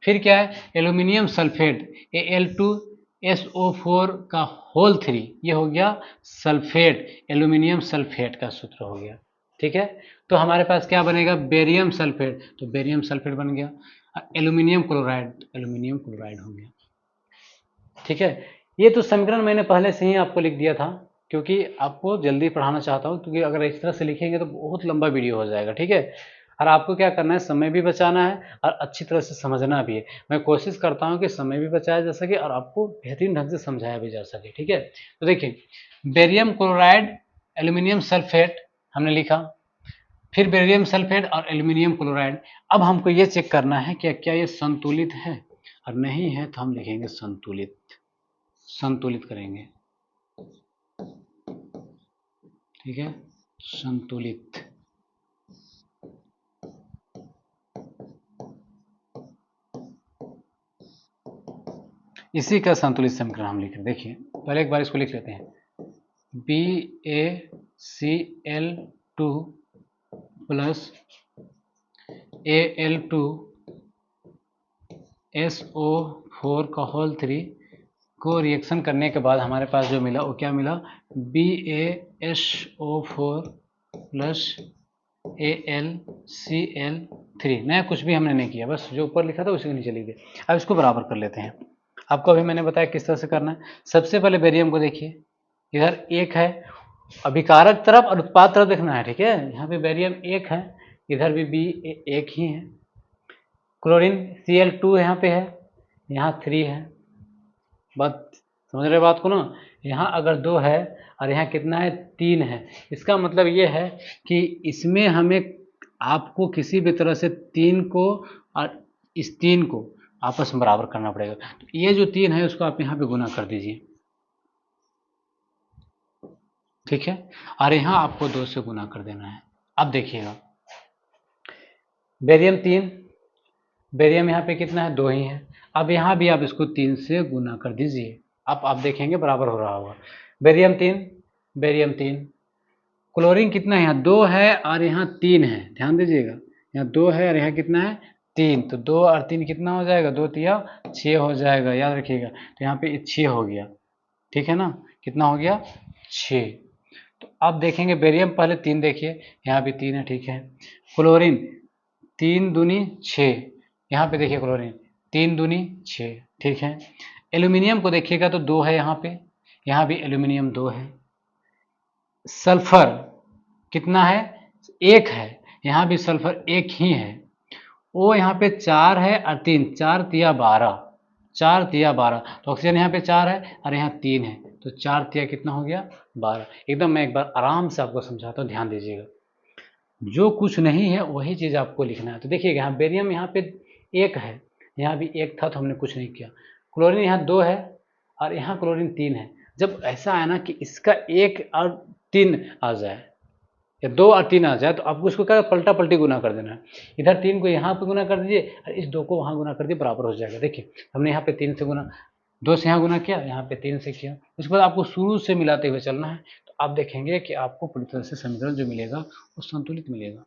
फिर क्या है, एल्यूमिनियम सल्फेट, Al2SO4 का होल 3, ये हो गया सल्फेट, एल्यूमिनियम सल्फेट का सूत्र हो गया। ठीक है। तो हमारे पास क्या बनेगा, बेरियम सल्फेट, तो बेरियम सल्फेट बन गया। एल्यूमिनियम क्लोराइड, एल्यूमिनियम क्लोराइड हो गया। ठीक है। ये तो समीकरण मैंने पहले से ही आपको लिख दिया था, क्योंकि आपको जल्दी पढ़ाना चाहता हूँ, क्योंकि अगर इस तरह से लिखेंगे तो बहुत लंबा वीडियो हो जाएगा। ठीक है। और आपको क्या करना है, समय भी बचाना है और अच्छी तरह से समझना भी है। मैं कोशिश करता हूँ कि समय भी बचाया जा सके और आपको बेहतरीन ढंग से समझाया भी जा सके। ठीक है। तो देखिए, बेरियम क्लोराइड, एल्यूमिनियम सल्फेट हमने लिखा, फिर बेरियम सल्फेट और एल्यूमिनियम क्लोराइड। अब हमको ये चेक करना है कि क्या ये संतुलित है, और नहीं है तो हम लिखेंगे संतुलित, संतुलित करेंगे। ठीक है। संतुलित, इसी का संतुलित समीकरण हम लिख रहे हैं। देखिए पहले एक बार इसको लिख लेते हैं, BaCl2 प्लस Al2SO4 का होल 3 को रिएक्शन करने के बाद हमारे पास जो मिला वो क्या मिला, BaSO4 प्लस AlCl3। नया कुछ भी हमने नहीं किया, बस जो ऊपर लिखा था उसी के नीचे लिख दिया। अब इसको बराबर कर लेते हैं। आपको अभी मैंने बताया किस तरह से करना है। सबसे पहले बेरियम को देखिए, इधर एक है, अभिकारक तरफ और उत्पाद तरफ देखना है। ठीक है। यहाँ पे बेरियम एक है, इधर भी बी एक ही है। क्लोरीन Cl2 यहाँ पे है, यहाँ 3 है। बात समझ रहे बात को ना। यहाँ अगर 2 है और यहाँ कितना है, 3 है। इसका मतलब ये है कि इसमें हमें आपको किसी भी तरह से 3 को और इस 3 को आपस में बराबर करना पड़ेगा। तो ये जो 3 है उसको आप यहाँ पे गुना कर दीजिए। ठीक है, और यहाँ आपको 2 से गुना कर देना है। अब देखिएगा, बेरियम 3, बेरियम यहाँ पे कितना है, 2 ही है। अब यहाँ भी आप इसको 3 से गुना कर दीजिए, अब आप देखेंगे बराबर हो रहा होगा। बेरियम 3, बेरियम 3, क्लोरीन कितना है, यहाँ 2 है और यहाँ 3 है, ध्यान दीजिएगा, यहाँ 2 है और यहाँ कितना है, 3, तो 2 और 3 कितना हो जाएगा, 2 तिया 6 हो जाएगा, याद रखिएगा। तो यहाँ पे 6 हो गया, ठीक है ना, कितना हो गया, 6। तो अब देखेंगे बेरियम, पहले 3 देखिए, यहाँ भी 3 है, ठीक है। क्लोरीन 3 दूनी 6, यहाँ पे देखिए क्लोरीन 3 दूनी 6, ठीक है। एल्यूमिनियम को देखिएगा तो 2 है यहाँ पे, यहाँ भी एल्यूमिनियम 2 है। सल्फर कितना है, 1 है, यहाँ भी सल्फर 1 ही है। वो यहाँ पे 4 है और 3, 4 तिया 12, 4 तिया 12, तो ऑक्सीजन यहाँ पे 4 है और यहाँ 3 है, तो 4 तिया कितना हो गया, 12। एकदम मैं एक बार आराम से आपको समझाता हूँ, ध्यान दीजिएगा। जो कुछ नहीं है वही चीज़ आपको लिखना है। तो देखिएगा, यहाँ बेरियम यहाँ पे 1 है, यहाँ भी 1 था तो हमने कुछ नहीं किया। क्लोरीन यहाँ 2 है और यहाँ क्लोरीन 3 है। जब ऐसा है ना कि इसका 1 और 3 आ जाए या 2 और 3 आ जाए, तो आपको इसको क्या पलटा पलटी गुना कर देना है। इधर 3 को यहाँ पे गुना कर दीजिए और इस 2 को वहाँ गुना कर दिए, बराबर हो जाएगा। देखिए हमने यहाँ पे 3 से गुना, 2 से यहाँ गुना किया, यहाँ पे 3 से किया। उसके बाद आपको शुरू से मिलाते हुए चलना है, तो आप देखेंगे कि आपको पूरी तरह से समीकरण जो मिलेगा वो संतुलित मिलेगा,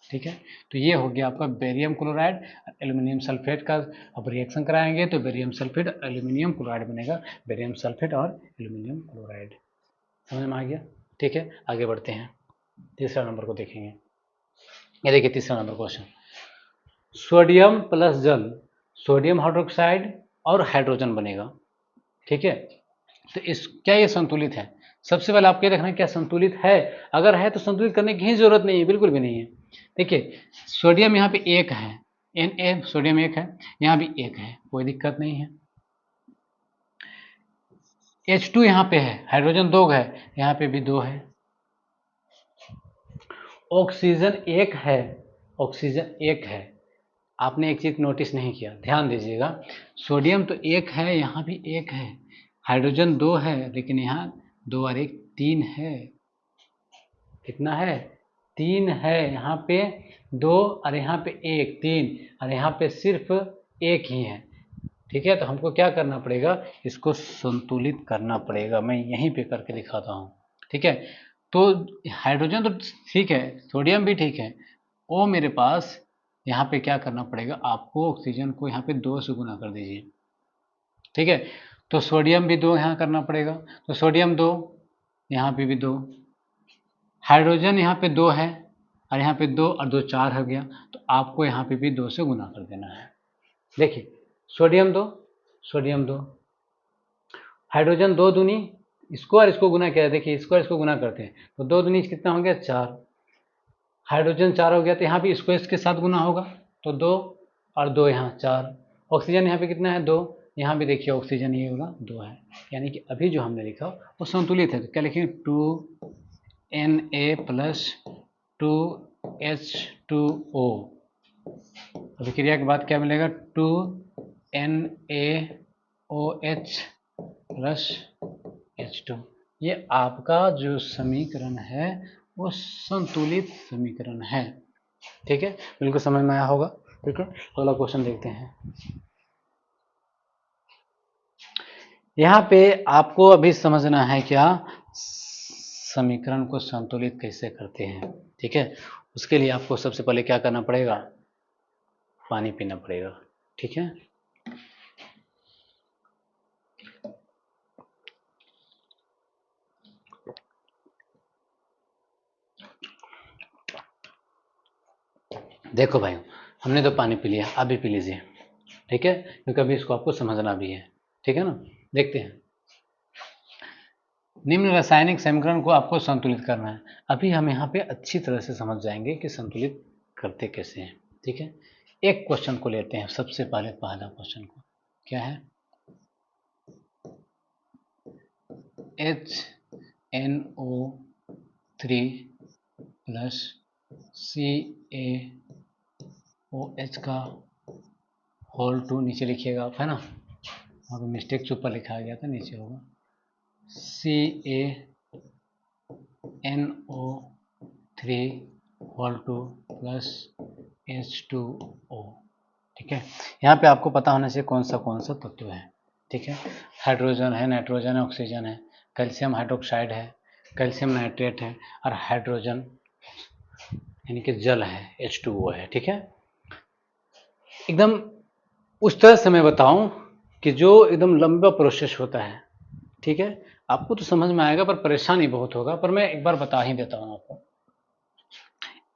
ठीक है। तो ये हो गया आपका बेरियम क्लोराइड एल्यूमिनियम सल्फेट का। अब रिएक्शन कराएंगे तो बेरियम सल्फेट एल्यूमिनियम क्लोराइड बनेगा, बेरियम सल्फेट और एल्यूमिनियम क्लोराइड। समझ में आ गया, ठीक है। आगे बढ़ते हैं, तीसरा नंबर को देखेंगे। ये देखिए तीसरा नंबर क्वेश्चन, सोडियम प्लस जल, सोडियम हाइड्रोक्साइड और हाइड्रोजन बनेगा, ठीक है। तो इस क्या ये संतुलित है, सबसे पहले आपको ये देखना है क्या संतुलित है। अगर है तो संतुलित करने की ही जरूरत नहीं है, बिल्कुल भी नहीं है। देखिए सोडियम यहाँ पे 1 है, Na सोडियम 1 है, यहाँ भी 1 है, कोई दिक्कत नहीं है। H2 यहाँ पे है, हाइड्रोजन 2 है, यहाँ पे भी 2 है। ऑक्सीजन 1 है, ऑक्सीजन 1 है। आपने एक चीज नोटिस नहीं किया, ध्यान दीजिएगा, सोडियम तो 1 है, यहाँ भी 1 है, हाइड्रोजन 2 है, लेकिन यहाँ 2 और 1 3 है। कितना है, 3 है, यहाँ पे 2 और यहाँ पे 1, 3 और यहाँ पे सिर्फ 1 ही है, ठीक है। तो हमको क्या करना पड़ेगा, इसको संतुलित करना पड़ेगा। मैं यहीं पे करके दिखाता हूँ, ठीक है। तो हाइड्रोजन तो ठीक है, सोडियम भी ठीक है, वो मेरे पास यहाँ पे क्या करना पड़ेगा, आपको ऑक्सीजन को यहाँ पे 2 से गुना कर दीजिए, ठीक है। तो सोडियम भी 2 यहाँ करना पड़ेगा, तो सोडियम 2, यहाँ पे भी 2, हाइड्रोजन यहाँ पे 2 है और यहाँ पे 2 और 2 4 हो गया, तो आपको यहाँ पे भी 2 से गुना कर देना है। देखिए सोडियम 2, सोडियम 2, हाइड्रोजन 2 दूनी, इसको और इसको गुना किया, देखिए इसको और इसको गुना करते हैं तो 2 दूनी कितना हो गया, 4, हाइड्रोजन 4 हो गया, तो यहाँ भी इसको इसके साथ गुना होगा, तो 2 और 2 यहाँ 4, ऑक्सीजन यहाँ पे कितना है, 2, यहाँ भी देखिए ऑक्सीजन ये होगा 2 है, यानी कि अभी जो हमने लिखा वो संतुलित है। तो क्या लिखेंगे, 2Na प्लस 2H2O, अभिक्रिया के बाद क्या मिलेगा, 2NaOH प्लस H2। ये आपका जो समीकरण है वो संतुलित समीकरण है, ठीक है। बिल्कुल समझ में आया होगा, ठीक है। अगला क्वेश्चन देखते हैं। यहाँ पे आपको अभी समझना है क्या, समीकरण को संतुलित कैसे करते हैं, ठीक है। उसके लिए आपको सबसे पहले क्या करना पड़ेगा, पानी पीना पड़ेगा, ठीक है। देखो भाई, हमने तो पानी पी लिया, आप भी पी लीजिए, ठीक है, क्योंकि अभी इसको आपको समझना भी है, ठीक है ना। देखते हैं, निम्न रासायनिक समीकरण को आपको संतुलित करना है। अभी हम यहाँ पे अच्छी तरह से समझ जाएंगे कि संतुलित करते कैसे हैं, ठीक है। एक क्वेश्चन को लेते हैं, सबसे पहले पहला क्वेश्चन को क्या है, HNO3 प्लस CaOH का होल 2, नीचे लिखिएगा आप, है ना, वहाँ पे मिस्टेक से ऊपर लिखा गया था, नीचे होगा NO3 होल 2 प्लस H2O। ठीक है, यहाँ पे आपको पता होना चाहिए कौन सा तत्व है। ठीक है, हाइड्रोजन है, नाइट्रोजन है, ऑक्सीजन है, कैल्शियम हाइड्रोक्साइड है, कैल्शियम नाइट्रेट है, और हाइड्रोजन यानी कि जल है, H2O है। ठीक है, एकदम उस तरह से मैं बताऊं कि जो एकदम लंबा प्रोसेस होता है। ठीक है, आपको तो समझ में आएगा पर परेशानी बहुत होगा, पर मैं एक बार बता ही देता हूं आपको।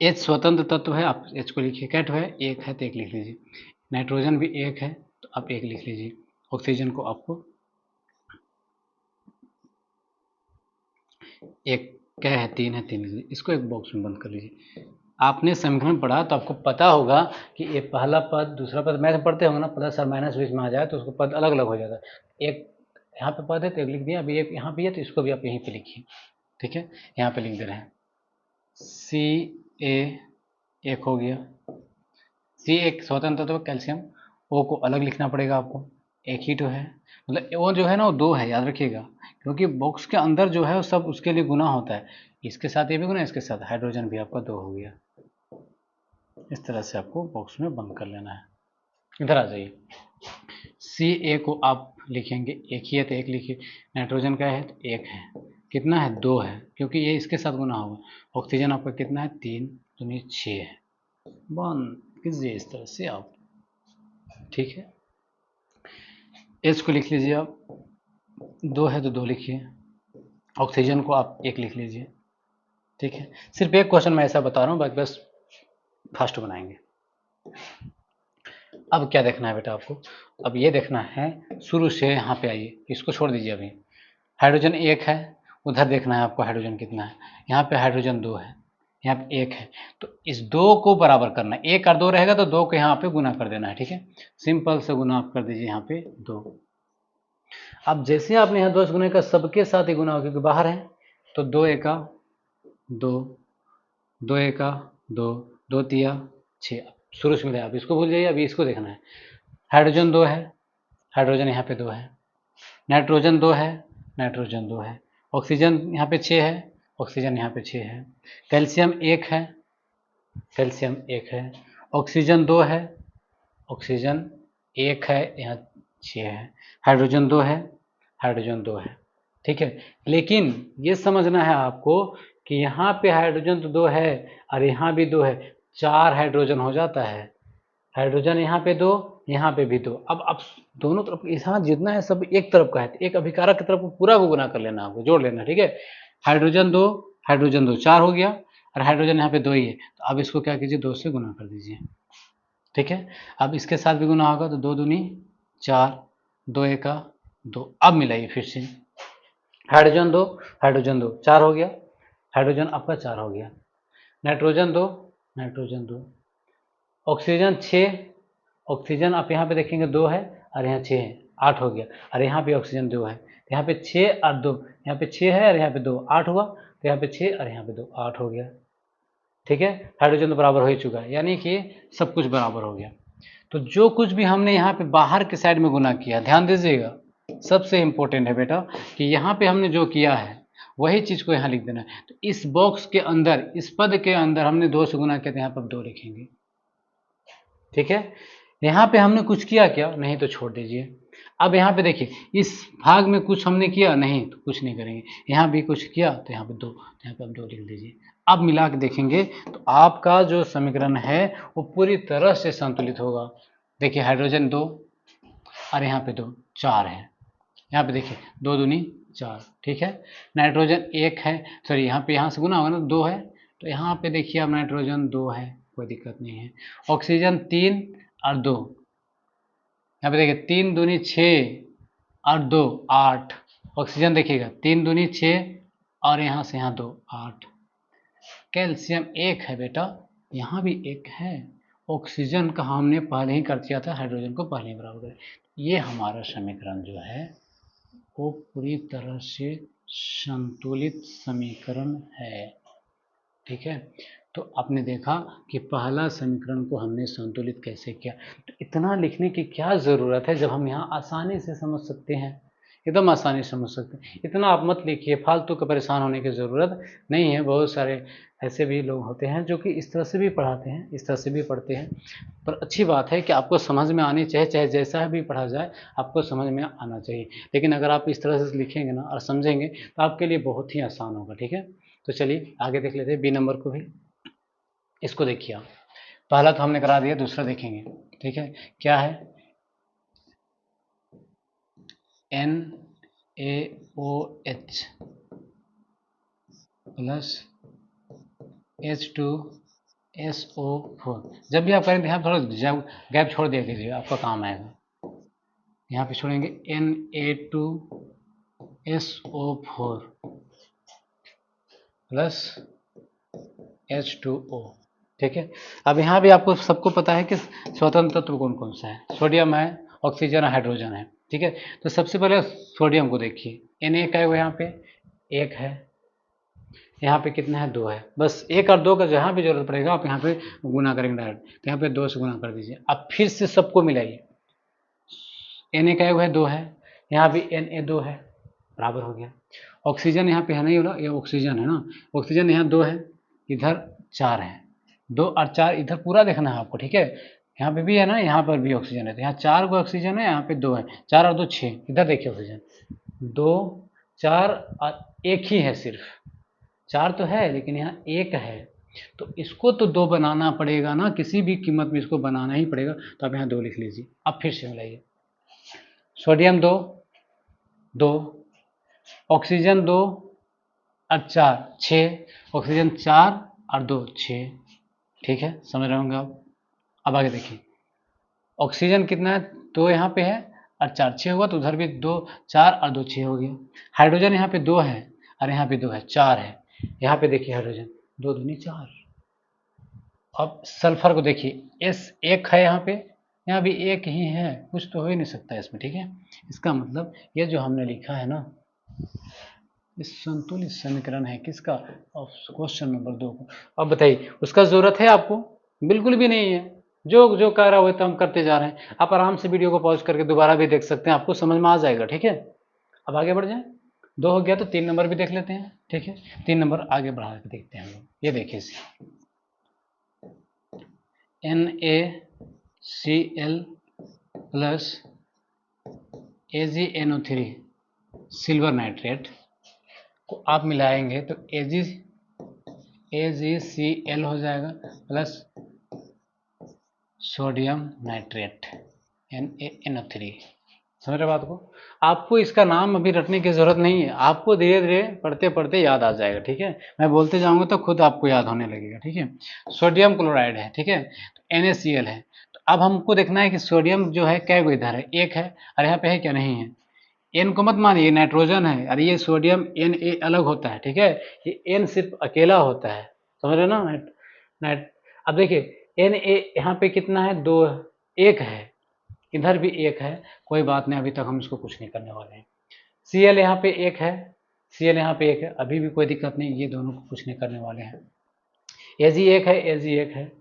H स्वतंत्र तत्व है, आप H को लिखिए, कैट है, एक है तो एक लिख लीजिए। नाइट्रोजन भी एक है तो आप एक लिख लीजिए। ऑक्सीजन को आपको एक, क्या है, तीन है, तीन लीजिए। इसको एक बॉक्स में बंद कर लीजिए। आपने समीकरण पढ़ा तो आपको पता होगा कि ये पहला पद दूसरा पद मैथ पढ़ते होंगे ना, प्लस और माइनस बीच में आ जाए तो उसको पद अलग अलग हो जाता है। एक यहाँ पे पद है तो एक लिख दिया, अभी एक यहाँ पे है तो इसको भी आप यहीं पे लिखिए। ठीक है, यहाँ पे लिख दे रहे हैं Ca एक हो गया, सी एक स्वतंत्र तत्व कैल्शियम, ओ को अलग लिखना पड़ेगा आपको, एक ही तो है, मतलब वो जो है ना वो दो है, याद रखिएगा, क्योंकि बॉक्स के अंदर जो है वो सब उसके लिए गुना होता है। इसके साथ ये भी गुना, इसके साथ हाइड्रोजन भी आपका दो हो गया। इस तरह से आपको बॉक्स में बंद कर लेना है। इधर आ जाइए, सी ए को आप लिखेंगे, एक ही है तो एक लिखिए। नाइट्रोजन का है तो एक है, कितना है, दो है, क्योंकि ये इसके साथ गुना होगा। ऑक्सीजन आपका कितना है, तीन दूनी छः है। बंद कीजिए इस तरह से आप। ठीक है, एच को लिख लीजिए आप, दो है तो दो लिखिए। ऑक्सीजन को आप एक लिख लीजिए। ठीक है, सिर्फ एक क्वेश्चन मैं ऐसा बता रहा हूँ, बाकी बस फास्ट बनाएंगे। अब क्या देखना है बेटा आपको, अब ये देखना है शुरू से, यहाँ पे आइए, इसको छोड़ दीजिए अभी। हाइड्रोजन एक है, उधर देखना है आपको हाइड्रोजन कितना है। यहाँ पे हाइड्रोजन दो है, यहाँ पे एक है, तो इस दो को बराबर करना है। एक और दो रहेगा तो दो को यहाँ पे गुना कर देना है। ठीक है, सिंपल से गुना आप कर दीजिए यहाँ पे दो। अब जैसे आपने यहाँ 2 गुने का सबके साथ ही गुना हो, क्योंकि बाहर है, तो दो एका दो, दो एका दो, दो तिया छः। शुरू से मिले, आप इसको भूल जाइए, अभी इसको देखना है। हाइड्रोजन दो है, हाइड्रोजन यहाँ पे दो है, नाइट्रोजन दो है, नाइट्रोजन दो है, ऑक्सीजन यहाँ पे छः है, ऑक्सीजन यहाँ पे छः है, कैल्शियम एक है, कैल्शियम एक है, ऑक्सीजन दो है, ऑक्सीजन एक है, यहाँ छः है, हाइड्रोजन दो है, हाइड्रोजन दो है। ठीक है, लेकिन ये समझना है आपको कि यहाँ पे हाइड्रोजन तो दो है और यहाँ भी दो है, चार हाइड्रोजन हो जाता है। हाइड्रोजन यहाँ पे दो, यहाँ पे भी दो। अब दोनों तरफ यहाँ जितना है सब एक तरफ का है, एक अभिकारक की तरफ पूरा को गुना कर लेना, आपको जोड़ लेना। ठीक है, हाइड्रोजन दो चार हो गया, और हाइड्रोजन यहाँ पे दो ही है, तो अब इसको क्या कीजिए, दो से गुना कर दीजिए। ठीक है, अब इसके साथ भी गुना होगा तो दो दूनी चार, दो एका दो। अब मिलाइए फिर से, हाइड्रोजन दो चार हो गया, हाइड्रोजन आपका चार हो गया, नाइट्रोजन दो, ऑक्सीजन छः, ऑक्सीजन आप यहाँ पे देखेंगे दो है और यहाँ छः है, आठ हो गया, और यहाँ पे ऑक्सीजन दो है, यहाँ पे छः और दो, यहाँ पे छः है और यहाँ पे दो, आठ हुआ, तो यहाँ पे छः और यहाँ पे दो, आठ हो गया। ठीक है, हाइड्रोजन तो बराबर हो ही चुका है, यानी कि सब कुछ बराबर हो गया। तो जो कुछ भी हमने यहाँ पे बाहर के साइड में गुना किया, ध्यान दीजिएगा, सबसे इंपॉर्टेंट है बेटा कि यहाँ पे हमने जो किया है वही चीज को यहाँ लिख देना है। तो इस बॉक्स के अंदर, इस पद के अंदर हमने दो से गुना किया, तो यहाँ पर दो लिखेंगे। ठीक है, यहाँ पे हमने कुछ किया क्या, नहीं तो छोड़ दीजिए। अब यहाँ पे देखिए, इस भाग में कुछ हमने किया, नहीं तो कुछ नहीं करेंगे। यहाँ भी कुछ किया तो यहाँ पे दो, तो यहाँ पे आप दो लिख दीजिए। अब मिला के देखेंगे तो आपका जो समीकरण है वो पूरी तरह से संतुलित होगा। देखिए, हाइड्रोजन दो और यहाँ पे दो, चार है। यहाँ पे देखिए, दो दूनी चार। ठीक है, नाइट्रोजन एक है, सॉरी यहाँ से गुना होगा ना, दो है, तो यहाँ पे देखिए अब नाइट्रोजन दो है, कोई दिक्कत नहीं है। ऑक्सीजन तीन और दो, यहाँ पे देखिए तीन दूनी छः और दो आठ। ऑक्सीजन देखिएगा तीन दूनी छः और यहाँ से यहाँ दो, आठ। कैल्शियम एक है बेटा, यहाँ भी एक है। ऑक्सीजन का हमने पहले ही कर दिया था, हाइड्रोजन को पहले ही बराबर करें। ये हमारा समीकरण जो है वो पूरी तरह से संतुलित समीकरण है। ठीक है, तो आपने देखा कि पहला समीकरण को हमने संतुलित कैसे किया। तो इतना लिखने की क्या ज़रूरत है जब हम यहाँ आसानी से समझ सकते हैं। एकदम आसानी से समझ सकते हैं। इतना आप मत लिखिए, फालतू का परेशान होने की ज़रूरत नहीं है। बहुत सारे ऐसे भी लोग होते हैं जो कि इस तरह से भी पढ़ाते हैं, इस तरह से भी पढ़ते हैं। पर अच्छी बात है कि आपको समझ में आनी चाहिए, चाहे जैसा भी पढ़ा जाए आपको समझ में आना चाहिए। लेकिन अगर आप इस तरह से लिखेंगे ना और समझेंगे तो आपके लिए बहुत ही आसान होगा। ठीक है, तो चलिए आगे देख लेते हैं बी नंबर को भी। इसको देखिए आप, पहला तो हमने करा दिया, दूसरा देखेंगे। ठीक है, क्या है, NaOH प्लस H2SO4। जब भी आप करें तो यहाँ थोड़ा गैप छोड़ दिया कीजिए, आपका काम आएगा। यहाँ पे छोड़ेंगे Na2SO4 प्लस H2O। ठीक है, अब यहाँ भी आपको सबको पता है कि स्वतंत्र तत्व कौन कौन सा है। सोडियम है, ऑक्सीजन है, हाइड्रोजन है। ठीक है, तो सबसे पहले सोडियम को देखिए, Na का यहाँ पे 1 है, यहाँ पे कितना है, 2 है। बस 1 और 2 का जहाँ भी जरूरत पड़ेगा आप यहाँ पे गुना करेंगे डायरेक्ट, तो यहाँ पे 2 से गुना कर दीजिए। अब फिर से सबको मिलाइए, Na का है 2 है, यहाँ भी Na2 है, बराबर हो गया। ऑक्सीजन यहाँ पे है नहीं, ये ऑक्सीजन है ना, ऑक्सीजन यहाँ 2 है, इधर 4 है, 2 और 4 इधर पूरा देखना है आपको। ठीक है, यहाँ पे भी है ना, यहाँ पर भी ऑक्सीजन है, तो यहाँ 4 को ऑक्सीजन है, यहाँ पे 2 है, 4 और 2 6, इधर देखिए ऑक्सीजन 2 4 और 1 ही है, सिर्फ 4 तो है लेकिन यहाँ 1 है, तो इसको तो 2 बनाना पड़ेगा ना, किसी भी कीमत में इसको बनाना ही पड़ेगा। तो आप यहाँ 2 लिख लीजिए। अब फिर से मिलाइए, सोडियम 2 2, ऑक्सीजन 2 और 4 6, ऑक्सीजन 4 और 2 6। ठीक है, समझ रहे होंगे आप। अब आगे देखिए, ऑक्सीजन कितना है, 2 यहाँ पे है और 4, 6 होगा, तो उधर भी 2 4 और 2 6 हो गया। हाइड्रोजन यहाँ पे 2 है और यहाँ पे 2 है, 4 है। यहाँ पे देखिए हाइड्रोजन 2 दूनी 4। अब सल्फर को देखिए, S 1 है, यहाँ पे यहाँ भी 1 ही है, कुछ तो हो ही नहीं सकता इसमें। ठीक है, इसका मतलब ये जो हमने लिखा है ना, इस संतुलित समीकरण है किसका, क्वेश्चन नंबर 2 को। अब बताइए उसका जरूरत है आपको, बिल्कुल भी नहीं है। जो जो कह रहा हो तो हम करते जा रहे हैं। आप आराम से वीडियो को पॉज करके दोबारा भी देख सकते हैं, आपको समझ में आ जाएगा। ठीक है, अब आगे बढ़ जाए, 2 हो गया तो 3 नंबर भी देख लेते हैं। ठीक है, 3 नंबर आगे बढ़ा के देखते हैं हम लोग। ये देखिए NaCl plus AgNO3 silver nitrate को आप मिलाएंगे तो AgCl हो जाएगा प्लस सोडियम नाइट्रेट NaNO3। समझ रहे बात को। आपको इसका नाम अभी रटने की जरूरत नहीं है, आपको धीरे धीरे पढ़ते पढ़ते याद आ जाएगा। ठीक है, मैं बोलते जाऊंगा तो खुद आपको याद होने लगेगा। ठीक है, सोडियम क्लोराइड है, ठीक है, तो NaCl है। तो अब हमको देखना है कि सोडियम जो है कै गो इधर है, 1 है, और यहाँ पे है क्या, नहीं है। N को मत मानिए, नाइट्रोजन है, और ये सोडियम Na अलग होता है। ठीक है, ये N सिर्फ अकेला होता है, समझ रहे ना। नाइट अब देखिए Na यहाँ पे कितना है, 2 1 है, इधर भी 1 है, कोई बात नहीं, अभी तक हम इसको कुछ नहीं करने वाले हैं। Cl यहाँ पे 1 है, Cl यहाँ पे 1 है, अभी भी कोई दिक्कत नहीं, ये दोनों को कुछ नहीं करने वाले हैं। Ag 1 है, Ag 1 है,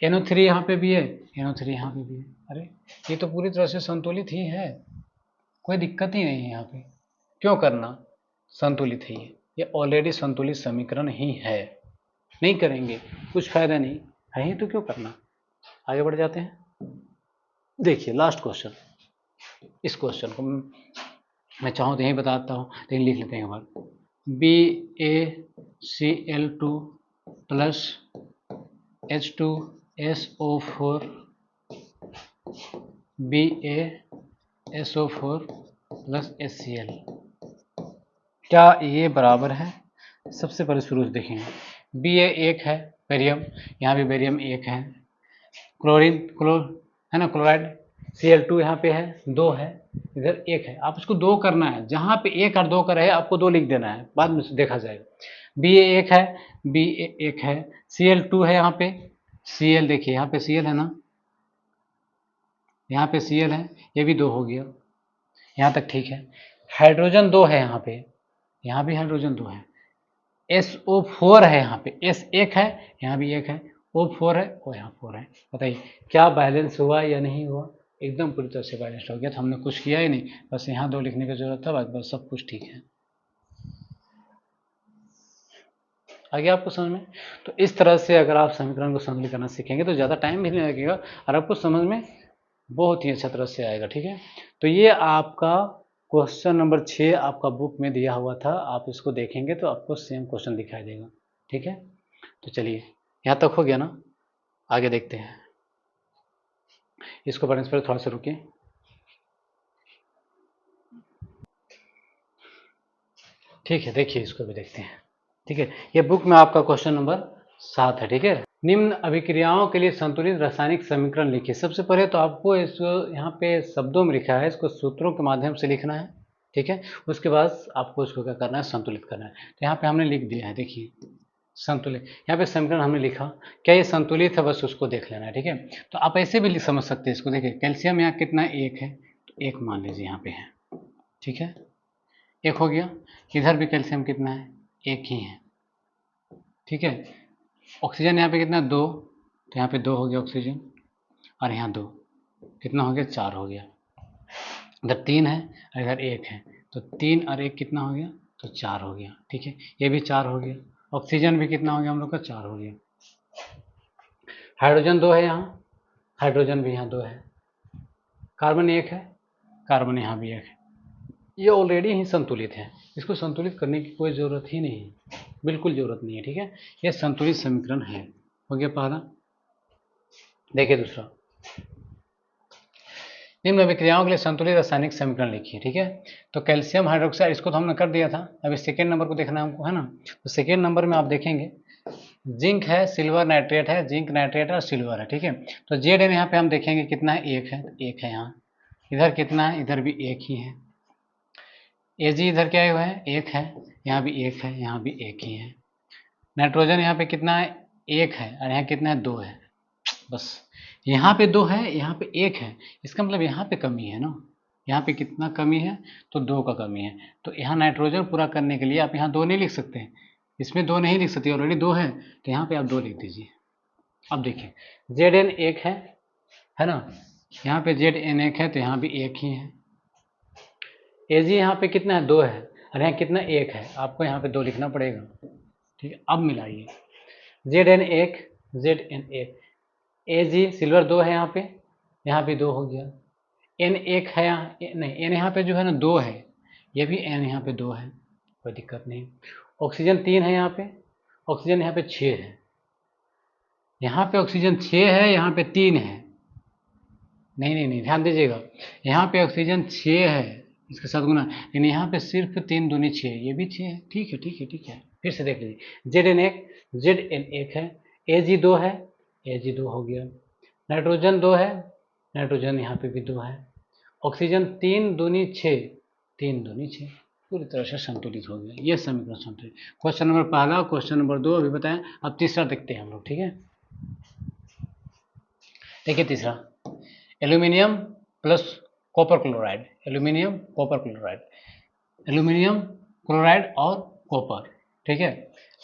NO3 यहाँ पे भी है, NO3 यहाँ पे भी है। अरे ये तो पूरी तरह से संतुलित ही है, कोई दिक्कत ही नहीं है यहाँ पे। क्यों करना, संतुलित ही है, ये ऑलरेडी संतुलित समीकरण ही है, नहीं करेंगे कुछ फायदा नहीं है ही, तो क्यों करना। आगे बढ़ जाते हैं, देखिए लास्ट क्वेश्चन। इस क्वेश्चन को मैं चाहूँ तो यही बताता हूँ, लेकिन लिख लेते हैं एक बार। BaCl2 plus H2SO4 BaSO4 plus HCl, क्या ये बराबर है। सबसे पहले शुरू से देखेंगे, Ba 1 है, बेरियम, यहाँ भी बेरियम 1 है, क्लोरीन है ना, क्लोराइड Cl2 यहाँ पे है, 2 है, इधर 1 है। आप इसको 2 करना है, जहाँ पे 1 और 2 का रहे आपको 2 लिख देना है, बाद में देखा जाएगा। Ba 1 है, Ba 1 है, Cl2 है, यहाँ पे Cl देखिए, यहाँ पे Cl है ना, यहाँ पे Cl है, ये भी 2 हो गया, यहाँ तक ठीक है। हाइड्रोजन 2 है यहाँ पे, यहाँ भी हाइड्रोजन 2 है, SO4 है, यहाँ पे S 1 है, यहाँ भी 1 है, O4 है, और यहाँ 4 है। बताइए क्या बैलेंस हुआ या नहीं हुआ, एकदम पूरी तरह से बैलेंस्ड हो गया। तो हमने कुछ किया ही नहीं, बस यहाँ 2 लिखने की जरूरत था, बस सब कुछ ठीक है। आ गया आपको समझ में? तो इस तरह से अगर आप समीकरण को सम्मिलित करना सीखेंगे तो ज़्यादा टाइम भी नहीं लगेगा और आपको समझ में बहुत ही अच्छा तरह से आएगा। ठीक है, तो ये आपका क्वेश्चन नंबर 6 आपका बुक में दिया हुआ था, आप इसको देखेंगे तो आपको सेम क्वेश्चन दिखाई देगा। ठीक है, तो चलिए यहाँ तक हो गया ना, आगे देखते हैं। इसको पढ़ने से पहले थोड़ा सा रुकिए। ठीक है, देखिए इसको भी देखते हैं। ठीक है, ये बुक में आपका क्वेश्चन नंबर 7 है। ठीक है, निम्न अभिक्रियाओं के लिए संतुलित रासायनिक समीकरण लिखिए। सबसे पहले तो आपको इसको यहाँ पे शब्दों में लिखा है, इसको सूत्रों के माध्यम से लिखना है। ठीक है, उसके बाद आपको इसको क्या करना है, संतुलित करना है। तो यहाँ पे हमने लिख दिया है, देखिए संतुलित, यहाँ पे समीकरण हमने लिखा, क्या ये संतुलित है, बस उसको देख लेना है। ठीक है, तो आप ऐसे भी समझ सकते हैं इसको। देखिए कैल्शियम यहाँ कितना 1 है, तो 1 मान लीजिए यहाँ पे है। ठीक है, 1 हो गया। इधर भी कैल्शियम कितना है, 1 ही है। ठीक है, ऑक्सीजन यहाँ पे कितना 2, तो यहाँ पे 2 हो गया ऑक्सीजन, और यहाँ 2, कितना हो गया 4 हो गया। इधर 3 है और इधर 1 है, तो 3 और 1 कितना हो गया, तो 4 हो गया। ठीक है, ये भी 4 हो गया। ऑक्सीजन भी कितना हो गया हम लोग का, 4 हो गया। हाइड्रोजन 2 है यहाँ, हाइड्रोजन भी यहाँ 2 है। कार्बन 1 है, कार्बन यहाँ भी 1 है। ये ऑलरेडी ही संतुलित है, इसको संतुलित करने की कोई ज़रूरत ही नहीं है, बिल्कुल ज़रूरत नहीं है। ठीक है, ये संतुलित समीकरण है। हो गया पहला। देखिए दूसरा, निम्न अभिक्रियाओं के लिए संतुलित रासायनिक समीकरण लिखिए। ठीक है, तो कैल्शियम हाइड्रोक्साइड, इसको तो हमने कर दिया था, अभी सेकेंड नंबर को देखना हमको, है ना। तो सेकेंड नंबर में आप देखेंगे जिंक है, सिल्वर नाइट्रेट है, जिंक नाइट्रेट और सिल्वर है। ठीक है, तो जेड एन यहाँ पे हम देखेंगे कितना है, 1 है, 1 है यहाँ। इधर कितना है, इधर भी 1 ही है। एजी इधर क्या हुआ है, 1 है, यहाँ भी 1 है, यहाँ भी 1 ही है। नाइट्रोजन यहाँ पे कितना है, 1 है, और यहाँ कितना है, 2 है। बस यहाँ पे 2 है, यहाँ पे 1 है, इसका मतलब यहाँ पे कमी है ना। यहाँ पे कितना कमी है, तो 2 का कमी है। तो यहाँ नाइट्रोजन पूरा करने के लिए आप यहाँ 2 नहीं लिख सकते, इसमें 2 नहीं लिख सकते, ऑलरेडी 2 है, तो यहाँ पे आप 2 लिख दीजिए। अब देखिए जेड एन 1 है ना, यहाँ पे जेड एन 1 है, तो यहाँ भी 1 ही है। एजी यहाँ पे कितना है, 2 है, और यहाँ कितना 1 है, आपको यहाँ पे 2 लिखना पड़ेगा। ठीक है, अब मिलाइए, Z N 1, Z N 1, AG silver 2 है यहाँ पे 2 हो गया। एन 1 है यहाँ, नहीं एन यहाँ पे जो है ना 2 है, ये भी एन यहाँ पे 2 है, कोई दिक्कत नहीं। ऑक्सीजन 3 है यहाँ पे, ऑक्सीजन यहाँ पे 6 है, यहाँ पे ऑक्सीजन 6 है, यहाँ पे 3 है। नहीं नहीं नहीं, ध्यान दीजिएगा, यहाँ पे ऑक्सीजन 6 है, इसके साथ गुना, लेकिन यहाँ पे सिर्फ 3 दूनी 6, ये भी 6 है। ठीक है ठीक है ठीक है, फिर से देख लीजिए, जेड एन 1, जेड एन 1 है, एजी 2 है, एजी 2 हो गया। नाइट्रोजन 2 है, नाइट्रोजन यहाँ पे भी 2 है। ऑक्सीजन 3 दूनी 6, 3 दूनी 6, पूरी तरह से संतुलित हो गया। ये समीकरण संतुलित। क्वेश्चन नंबर पहला, क्वेश्चन नंबर 2 अभी बताएं, अब तीसरा देखते हैं हम लोग। ठीक है, देखिए तीसरा, aluminium plus copper chloride, aluminium copper chloride, aluminium chloride और कॉपर। ठीक है,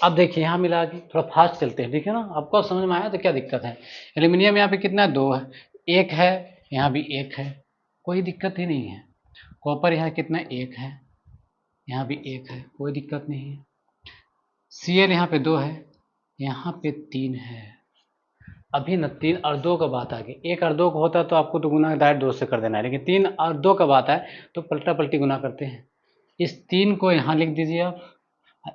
अब देखिए यहाँ मिला के थोड़ा फास्ट चलते हैं। ठीक है ना, आपको समझ में आया तो क्या दिक्कत है। एल्यूमिनियम यहाँ पे कितना 2 है, 1 है, यहाँ भी 1 है, कोई दिक्कत ही नहीं है। कॉपर यहाँ कितना 1 है, यहाँ भी 1 है, कोई दिक्कत नहीं है। Cl यहाँ पे 2 है, यहाँ पे 3 है। अभी न 3 और 2 का बात आ गई, 1 और 2 का होता तो आपको तो गुना डायरेक्ट 2 से कर देना है, लेकिन 3 और 2 का बात है तो पलटा पलटी गुना करते हैं। इस 3 को यहाँ लिख दीजिए आप,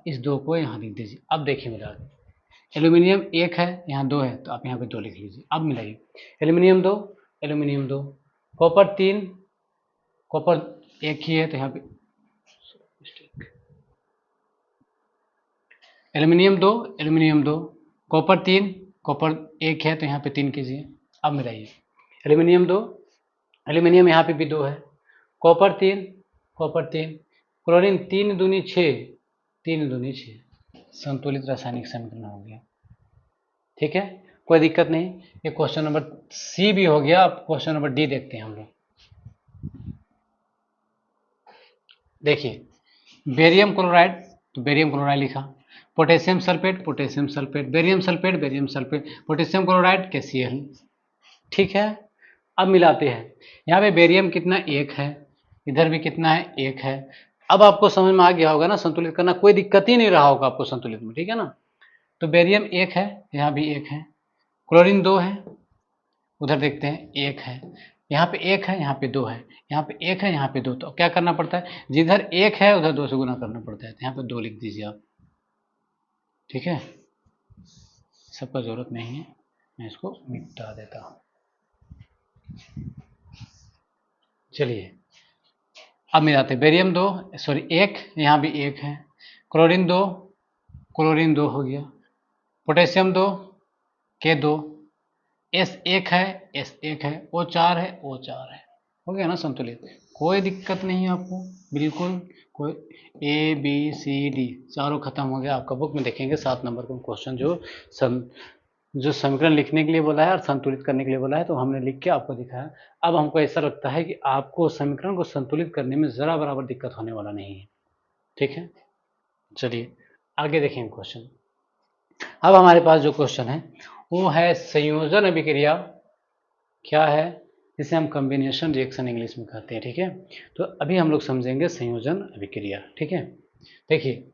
इस 2 को यहाँ लिख दीजिए। अब देखिए मिला, एल्यूमिनियम 1 है, यहाँ 2 है, तो आप यहाँ पे 2 लिख लीजिए। अब मिलाइए, एल्यूमिनियम 2, एल्यूमिनियम 2, कॉपर 3, कॉपर 1 ही है, तो यहाँ पे एल्यूमिनियम 2, एल्यूमिनियम 2, कॉपर 3, कॉपर 1 है, तो यहाँ पे 3 कीजिए। अब मिलाइए, एल्यूमिनियम 2, एल्यूमिनियम यहाँ पे भी 2 है, कॉपर 3, कॉपर 3, क्लोरीन 3 दूनी 6, 3 दूनी 6, संतुलित रासायनिक समीकरण हो गया। ठीक है, कोई दिक्कत नहीं। ये क्वेश्चन नंबर सी भी हो गया। अब क्वेश्चन नंबर डी देखते हैं हम लोग। देखिए बेरियम क्लोराइड, तो बेरियम क्लोराइड लिखा, potassium sulphate, potassium sulphate, barium sulphate, barium sulphate, potassium chloride KCl। ठीक है, अब मिलाते हैं, यहाँ पे बेरियम कितना 1 है, इधर भी कितना है 1 है। अब आपको समझ में आ गया होगा ना, संतुलित करना कोई दिक्कत ही नहीं रहा होगा आपको संतुलित में, ठीक है ना। तो बेरियम 1 है, यहाँ भी 1 है, क्लोरीन 2 है, उधर देखते हैं 1 है, यहाँ पे 1 है, यहाँ पे 2 है, यहाँ पे 1 है, यहाँ पे 2। तो क्या करना पड़ता है, जिधर 1 है उधर 2 से गुना करना पड़ता है। तो यहाँ पे 2 लिख दीजिए आप, ठीक है। सबका जरूरत नहीं है, मैं इसको मिटा देता हूँ। चलिए अब मिलाते हैं, बेरियम 2 सॉरी 1, यहाँ भी 1 है, क्लोरीन 2, क्लोरीन 2 हो गया, पोटेशियम 2 के 2, S1 है, S1 है, O4 है, O4 है, हो गया ना संतुलित। कोई दिक्कत नहीं है आपको, बिल्कुल कोई A B C D चारों खत्म हो गया। आपका बुक में देखेंगे 7 नंबर का क्वेश्चन जो समीकरण लिखने के लिए बोला है और संतुलित करने के लिए बोला है, तो हमने लिख के आपको दिखाया। अब हमको ऐसा लगता है कि आपको समीकरण को संतुलित करने में ज़रा बराबर दिक्कत होने वाला नहीं है, ठीक है। चलिए आगे देखेंगे क्वेश्चन। अब हमारे पास जो क्वेश्चन है वो है संयोजन अभिक्रिया, क्या है, जिसे हम कॉम्बिनेशन रिएक्शन इंग्लिश में कहते हैं, ठीक है। तो अभी हम लोग समझेंगे संयोजन अभिक्रिया, ठीक है। देखिए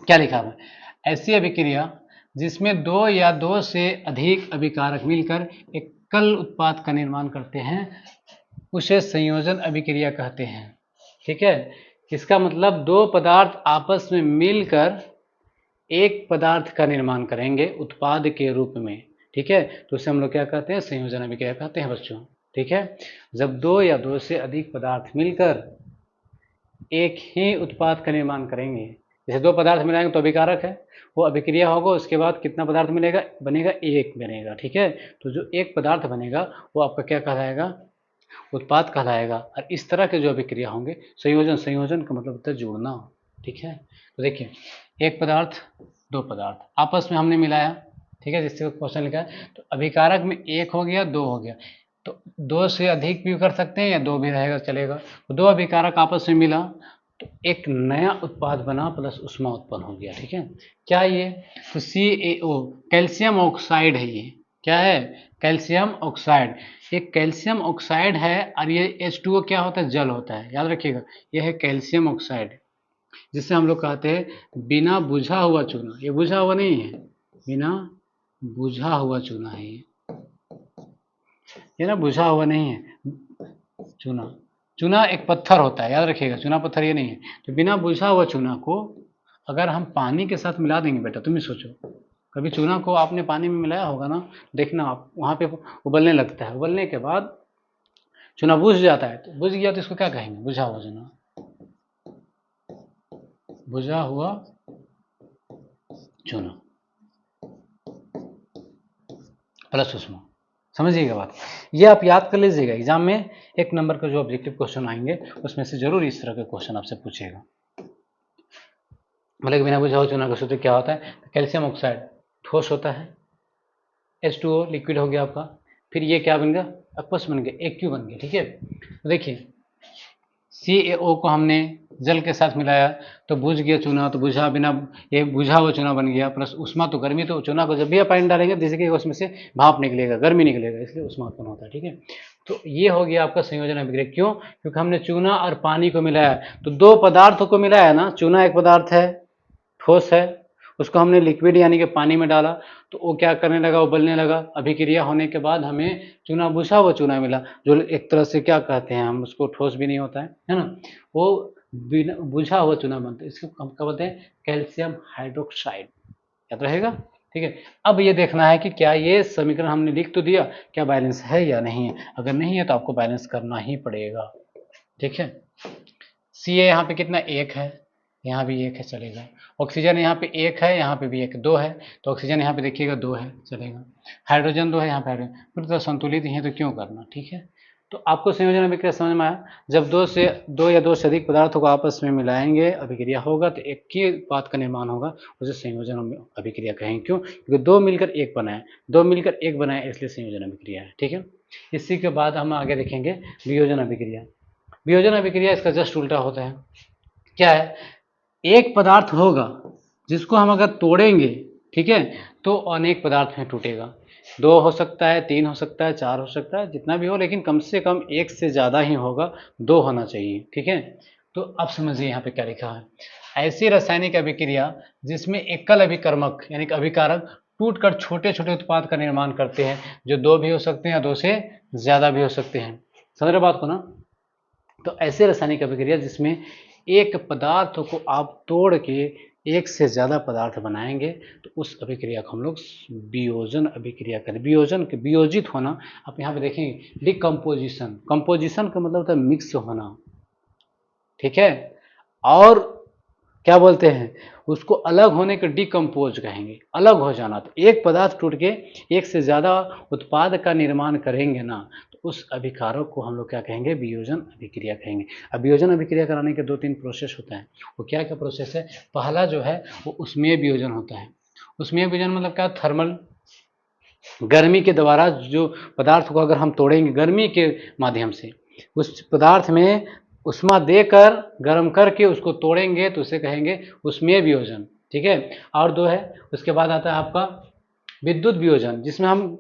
क्या लिखा है, ऐसी अभिक्रिया जिसमें 2 या 2 से अधिक अभिकारक मिलकर एकल उत्पाद का निर्माण करते हैं उसे संयोजन अभिक्रिया कहते हैं, ठीक है। इसका मतलब 2 पदार्थ आपस में मिलकर एक पदार्थ का निर्माण करेंगे उत्पाद के रूप में, ठीक है। तो उसे हम लोग क्या कहते हैं, संयोजन अभिक्रिया कहते हैं बच्चों, ठीक है। जब 2 या 2 से अधिक पदार्थ मिलकर एक ही उत्पाद का निर्माण करेंगे, जैसे 2 पदार्थ मिलाएंगे तो अभिकारक है, वो अभिक्रिया होगा, उसके बाद कितना पदार्थ मिलेगा, बनेगा 1 बनेगा, ठीक है। तो जो एक पदार्थ बनेगा वो आपका क्या कहलाएगा, उत्पाद कहलाएगा। और इस तरह के जो अभिक्रिया होंगे संयोजन का मतलब होता है जोड़ना, ठीक है। तो देखिए एक पदार्थ 2 पदार्थ आपस में हमने मिलाया, ठीक है, जिससे क्वेश्चन लिखा है। तो अभिकारक में 1 हो गया, 2 हो गया, तो 2 से अधिक भी कर सकते हैं या 2 भी रहेगा चलेगा। तो 2 अभिकारक आपस में मिला तो एक नया उत्पाद बना प्लस ऊष्मा उत्पन्न हो गया, ठीक है। क्या ये, तो CaO कैल्शियम ऑक्साइड है, ये क्या है, कैल्शियम ऑक्साइड। ये कैल्शियम ऑक्साइड है और ये H2O क्या होता है, जल होता है, याद रखिएगा। यह है कैल्शियम ऑक्साइड, जिसे हम लोग कहते हैं बिना बुझा हुआ चूना। ये बुझा हुआ नहीं है, बिना बुझा हुआ चूना है ये ना बुझा हुआ नहीं है चूना। चूना एक पत्थर होता है, याद रखिएगा, चूना पत्थर ये नहीं है। तो बिना बुझा हुआ चूना को अगर हम पानी के साथ मिला देंगे, बेटा तुम ही सोचो, कभी चूना को आपने पानी में मिलाया होगा ना, देखना आप वहाँ पे उबलने लगता है, उबलने के बाद चूना बुझ जाता है। तो बुझ गया तो इसको क्या कहेंगे, बुझा हुआ चूना, बुझा हुआ चूना प्लस ऊष्मा, समझिएगा बात। ये आप याद कर लीजिएगा, एग्जाम में 1 नंबर का जो ऑब्जेक्टिव क्वेश्चन आएंगे उसमें से जरूर इस तरह के क्वेश्चन आपसे पूछेगा। मतलब बिना बुझा हुआ चूना का सूत्र क्या होता है, कैल्शियम ऑक्साइड ठोस होता है, H2O लिक्विड हो गया आपका, फिर ये क्या बन गया, aqueous बन गया, AQ बन गया, ठीक है। तो देखिए CaO को हमने जल के साथ मिलाया तो बुझ गया चूना, तो बुझा बिना ये बुझा हुआ चूना बन गया, प्लस ऊष्मा तो गर्मी, तो चूना को जब भी आप पानी डालेंगे जैसे कि उसमें से भाप निकलेगा, गर्मी निकलेगा, इसलिए ऊष्मा उत्पन्न होता है, ठीक है। तो ये हो गया आपका संयोजन अभिक्रिया। क्यों, क्योंकि हमने चूना और पानी को मिलाया, तो 2 पदार्थों को मिलाया ना, चूना एक पदार्थ है ठोस है, उसको हमने लिक्विड यानी कि पानी में डाला, तो वो क्या करने लगा, उबलने लगा। अभिक्रिया होने के बाद हमें चूना बुझा हुआ चूना मिला, जो एक तरह से क्या कहते हैं हम उसको, ठोस भी नहीं होता है ना, वो बिना बुझा हुआ चूना बनता है, इसको हम क्या बोलते हैं, कैल्शियम हाइड्रोक्साइड, याद रहेगा, ठीक है। अब ये देखना है कि क्या ये समीकरण हमने लिख तो दिया, क्या बैलेंस है या नहीं है। अगर नहीं है तो आपको बैलेंस करना ही पड़ेगा, ठीक है। Ca यहाँ पे कितना 1 है, यहाँ भी 1 है, चलेगा। ऑक्सीजन यहाँ पे 1 है, यहाँ पे भी 1, 2 है, तो ऑक्सीजन यहाँ पे देखिएगा 2 है, चलेगा। हाइड्रोजन 2 है, यहाँ पे हाइड्रोजन, फिर तो संतुलित ही है तो क्यों करना, ठीक है। तो आपको संयोजन अभिक्रिया समझ में आया, जब 2 या 2 से अधिक पदार्थों को आपस में मिलाएंगे अभिक्रिया होगा तो एक ही उत्पाद का निर्माण होगा, उसे संयोजन अभिक्रिया कहेंगे। क्यों, क्योंकि 2 मिलकर 1 बनाए, 2 मिलकर 1 बनाए, इसलिए संयोजन अभिक्रिया है, ठीक है। इसी के बाद हम आगे देखेंगे वियोजन अभिक्रिया। वियोजन अभिक्रिया इसका जस्ट उल्टा होता है। क्या है, एक पदार्थ होगा जिसको हम अगर तोड़ेंगे, ठीक है, तो अनेक पदार्थ में टूटेगा। 2 हो सकता है, 3 हो सकता है, 4 हो सकता है, जितना भी हो, लेकिन कम से कम एक से ज़्यादा ही होगा, 2 होना चाहिए। ठीक है, तो अब समझिए यहाँ पे क्या लिखा है। ऐसी रासायनिक अभिक्रिया जिसमें एकल अभिकर्मक यानी कि अभिकारक टूटकर छोटे छोटे उत्पाद का निर्माण करते हैं, जो 2 भी हो सकते हैं या 2 से ज़्यादा भी हो सकते हैं। समझ रहे बात को ना? तो ऐसे रासायनिक अभिक्रिया जिसमें एक पदार्थ को आप तोड़ के एक से ज़्यादा पदार्थ बनाएंगे, तो उस अभिक्रिया को हम लोग वियोजन अभिक्रिया करें। वियोजन के वियोजित होना, आप यहाँ पे देखेंगे डिकम्पोजिशन। कंपोजिशन का मतलब होता है मिक्स होना, ठीक है। और क्या बोलते हैं उसको, अलग होने के डिकम्पोज कहेंगे, अलग हो जाना। तो एक पदार्थ टूट के एक से ज़्यादा उत्पाद का निर्माण करेंगे ना, तो उस अभिकारक को हम लोग क्या कहेंगे, वियोजन अभिक्रिया कहेंगे। अब वियोजन अभिक्रिया कराने के 2-3 प्रोसेस होता है। वो क्या क्या प्रोसेस है? पहला जो है वो उष्मीय वियोजन होता है। उष्मीय वियोजन मतलब क्या? थर्मल, गर्मी के द्वारा जो पदार्थ को अगर हम तोड़ेंगे गर्मी के माध्यम से, उस पदार्थ में उष्मा देकर गर्म करके उसको तोड़ेंगे, तो उसे कहेंगे उष्मीय वियोजन। ठीक है। और 2 है, उसके बाद आता है आपका विद्युत वियोजन, जिसमें हम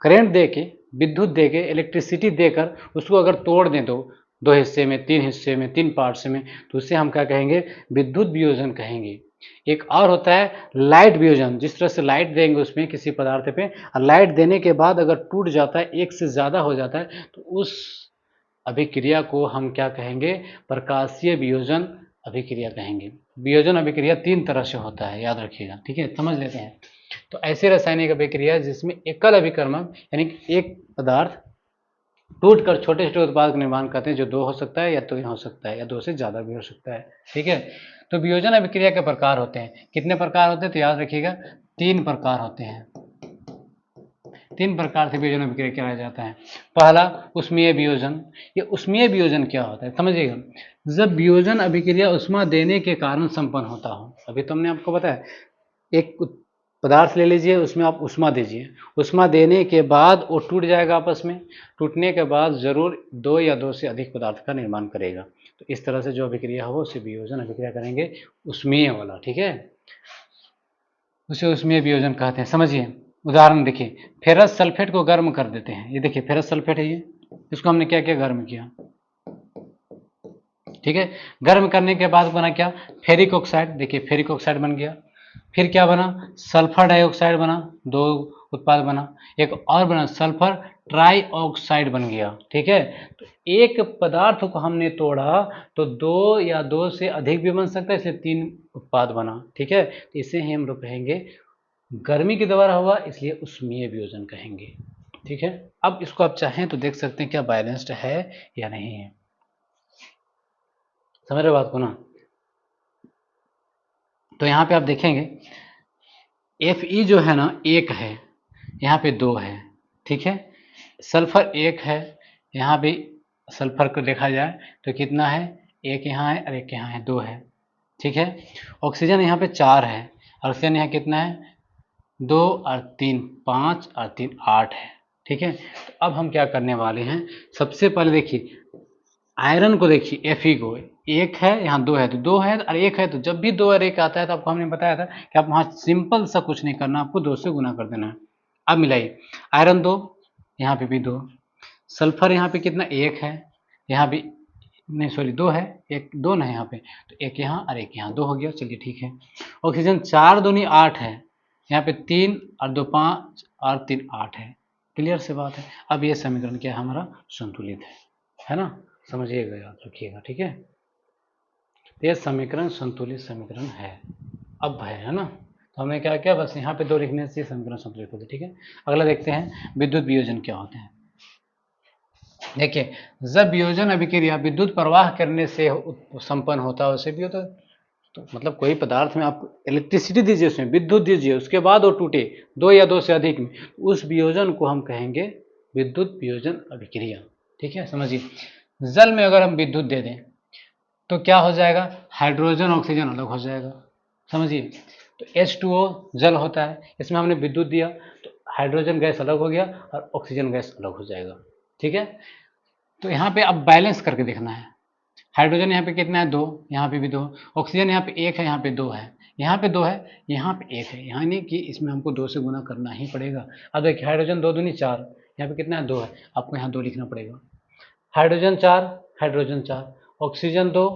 करंट दे के, विद्युत दे के, इलेक्ट्रिसिटी देकर उसको अगर तोड़ दें तो 2 हिस्से में, 3 हिस्से में, 3 पार्ट्स में, तो उसे हम क्या कहेंगे, विद्युत वियोजन कहेंगे। एक और होता है लाइट वियोजन, जिस तरह से लाइट देंगे उसमें किसी पदार्थ पे, और लाइट देने के बाद अगर टूट जाता है, एक से ज़्यादा हो जाता है, तो उस अभिक्रिया को हम क्या कहेंगे, प्रकाशीय वियोजन अभिक्रिया कहेंगे। वियोजन अभिक्रिया 3 तरह से होता है, याद रखिएगा। ठीक है, समझ लेते हैं। तो ऐसी रासायनिक अभिक्रिया जिसमें एकल अभिकर्मक यानी एक पदार्थ टूट कर छोटे छोटे उत्पाद का निर्माण करते हैं, जो 2 हो सकता है या 3 हो सकता है या 2 से ज़्यादा भी हो सकता है। ठीक है, तो वियोजन अभिक्रिया के प्रकार होते हैं। कितने प्रकार होते हैं? तो याद रखिएगा 3 प्रकार होते हैं। 3 प्रकार से वियोजन अभिक्रिया किया जाता है। पहला उष्मीय वियोजन। ये उष्मीय वियोजन क्या होता है समझिएगा, जब वियोजन अभिक्रिया उष्मा देने के कारण संपन्न होता हो। अभी तो हमने आपको बताया, एक पदार्थ ले लीजिए, उसमें आप उष्मा दीजिए, उष्मा देने के बाद वो टूट जाएगा आपस में, टूटने के बाद जरूर 2 या 2 से अधिक पदार्थ का निर्माण करेगा। तो इस तरह से जो अभिक्रिया हो उसे वियोजन अभिक्रिया करेंगे, उष्मीय वाला। ठीक है, उसे उष्मीय वियोजन कहते हैं। समझिए, उदाहरण देखिए, फेरस सल्फेट को गर्म कर देते हैं। ये देखिए फेरस सल्फेट है, ये इसको हमने क्या किया, गर्म किया। ठीक है, गर्म करने के बाद बना क्या, फेरिक ऑक्साइड। देखिए फेरिक ऑक्साइड बन गया। फिर क्या बना, सल्फर डाइऑक्साइड बना, 2 उत्पाद बना। एक और बना सल्फर ट्राई ऑक्साइड बन गया। ठीक है, तो एक पदार्थ को हमने तोड़ा तो 2 या 2 से अधिक भी बन सकता है, इसलिए 3 उत्पाद बना। ठीक है, तो इसे ही हम लोग कहेंगे गर्मी के द्वारा हुआ, इसलिए उष्मीय वियोजन कहेंगे। ठीक है, अब इसको आप चाहें तो देख सकते हैं क्या बैलेंस्ड है या नहीं है। समझ रहे बात को ना? तो यहाँ पे आप देखेंगे Fe जो है ना 1 है, यहाँ पे 2 है। ठीक है, सल्फर 1 है, यहाँ भी सल्फर को देखा जाए तो कितना है, 1 यहाँ है और 1 यहाँ है, 2 है। ठीक है, ऑक्सीजन यहाँ पे 4 है, ऑक्सीजन यहाँ कितना है, 2 और 3 5 और 3 8 है। ठीक है, तो अब हम क्या करने वाले हैं, सबसे पहले देखिए आयरन को, देखिए Fe को 1 है, यहाँ 2 है, तो 2 है और 1 है, तो जब भी 2 और 1 आता है तो आपको हमने बताया था कि आप वहाँ सिंपल सा कुछ नहीं करना, आपको 2 से गुना कर देना है। अब मिलाइए, आयरन 2, यहाँ पे भी 2, सल्फर यहाँ पे कितना 1 है, यहाँ भी नहीं सॉरी 2 है, 1 2 ना यहाँ पे, तो 1 यहाँ और 1 यहाँ, 2 हो गया। चलिए ठीक है, ऑक्सीजन 4 दूनी 8 है, यहाँ पे 3 और 2 5 और 3 8 है। क्लियर से बात है। अब ये समीकरण क्या है, हमारा संतुलित है ना, समझिएगा, याद रखिएगा। ठीक है, ये समीकरण संतुलित समीकरण है। अब है ना, तो हमने क्या किया, बस यहाँ पे 2 लिखने से समीकरण संतुलित होते। ठीक है, अगला देखते हैं विद्युत वियोजन क्या होते हैं। देखिए, जब वियोजन अभिक्रिया विद्युत प्रवाह करने से संपन्न होता है, उसे भी होता है। तो मतलब कोई पदार्थ में आप इलेक्ट्रिसिटी दीजिए, उसमें विद्युत दीजिए, उसके बाद वो टूटे 2 या 2 से अधिक में, उस वियोजन को हम कहेंगे विद्युत वियोजन अभिक्रिया। ठीक है, समझिए, जल में अगर हम विद्युत दे दें तो क्या हो जाएगा, हाइड्रोजन ऑक्सीजन अलग हो जाएगा। समझिए, तो H2O जल होता है, इसमें हमने विद्युत दिया तो हाइड्रोजन गैस अलग हो गया और ऑक्सीजन गैस अलग हो जाएगा। ठीक है, तो यहाँ पे अब बैलेंस करके देखना है। हाइड्रोजन यहाँ पे कितना है, 2, यहाँ पे भी 2, ऑक्सीजन यहाँ पे 1 है, यहाँ पे 2 है, यहाँ पे 2 है, यहाँ पे 1 है, यानी कि इसमें हमको 2 से गुना करना ही पड़ेगा। अब देखिए हाइड्रोजन 2 दूनी 4, यहाँ पे कितना है 2 है, आपको यहाँ 2 लिखना पड़ेगा। Hydrogen 4, hydrogen 4, oxygen 2,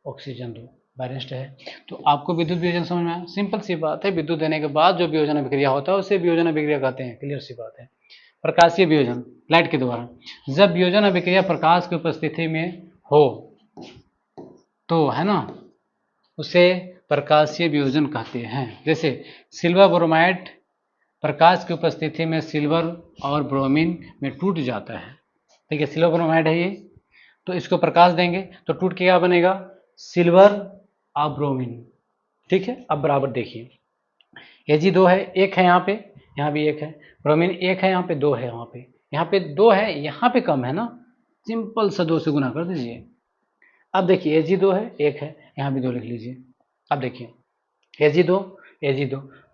oxygen 2 balanced है। तो आपको विद्युत वियोजन समझ में आया? सिंपल सी बात है, विद्युत देने के बाद जो वियोजन अभिक्रिया होता है उसे वियोजन अभिक्रिया कहते हैं, क्लियर सी बात है। प्रकाशीय वियोजन लाइट के द्वारा, जब वियोजन अभिक्रिया प्रकाश की उपस्थिति में हो तो है ना, उसे प्रकाशीय वियोजन कहते हैं। जैसे सिल्वर ब्रोमाइड प्रकाश की उपस्थिति में सिल्वर और ब्रोमीन में टूट जाता है। ठीक है, सिल्वर ब्रोमाइड है ये, तो इसको प्रकाश देंगे तो टूट के क्या बनेगा, सिल्वर और ब्रोमीन। ठीक है, अब बराबर देखिए, Ag2 है, 1 है यहाँ भी 1 है, ब्रोमीन 1 है, यहाँ पे 2 है, यहाँ पे 2 है, यहाँ पे कम है ना, सिंपल सा 2 से गुना कर दीजिए। अब देखिए Ag2 है, 1 है, यहाँ भी 2 लिख लीजिए। अब देखिए Ag2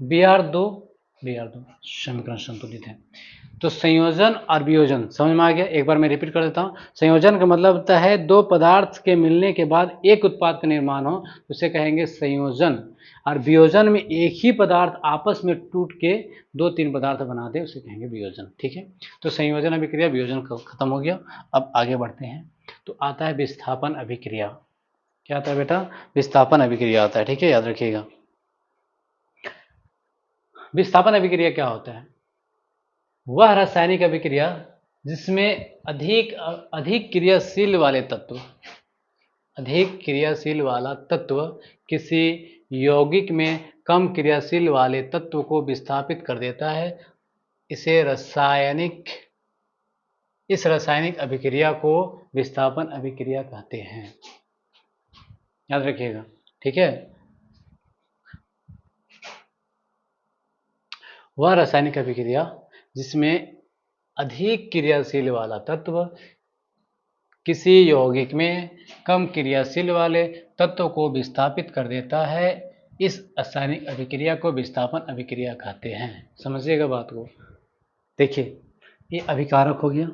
Br2 समीकरण संतुलित है। तो संयोजन और वियोजन समझ में आ गया। एक बार मैं रिपीट कर देता हूँ। संयोजन का मतलब होता है दो पदार्थ के मिलने के बाद एक उत्पाद का निर्माण हो, उसे कहेंगे संयोजन। और वियोजन में एक ही पदार्थ आपस में टूट के 2-3 पदार्थ बना दे, उसे कहेंगे वियोजन। ठीक है, तो संयोजन अभिक्रिया, वियोजन खत्म हो गया। अब आगे बढ़ते हैं, तो आता है विस्थापन अभिक्रिया। क्या आता है बेटा, विस्थापन अभिक्रिया आता है। ठीक है, याद रखिएगा। विस्थापन अभिक्रिया क्या होता है, वह रासायनिक अभिक्रिया जिसमें अधिक क्रियाशील वाले तत्व, अधिक क्रियाशील वाला तत्व किसी यौगिक में कम क्रियाशील वाले तत्व को विस्थापित कर देता है, इस रासायनिक अभिक्रिया को विस्थापन अभिक्रिया कहते हैं। याद रखिएगा। ठीक है, वह रासायनिक अभिक्रिया जिसमें अधिक क्रियाशील वाला तत्व किसी यौगिक में कम क्रियाशील वाले तत्व को विस्थापित कर देता है, इस रासायनिक अभिक्रिया को विस्थापन अभिक्रिया कहते हैं। समझिएगा बात को। देखिए, ये अभिकारक हो गया,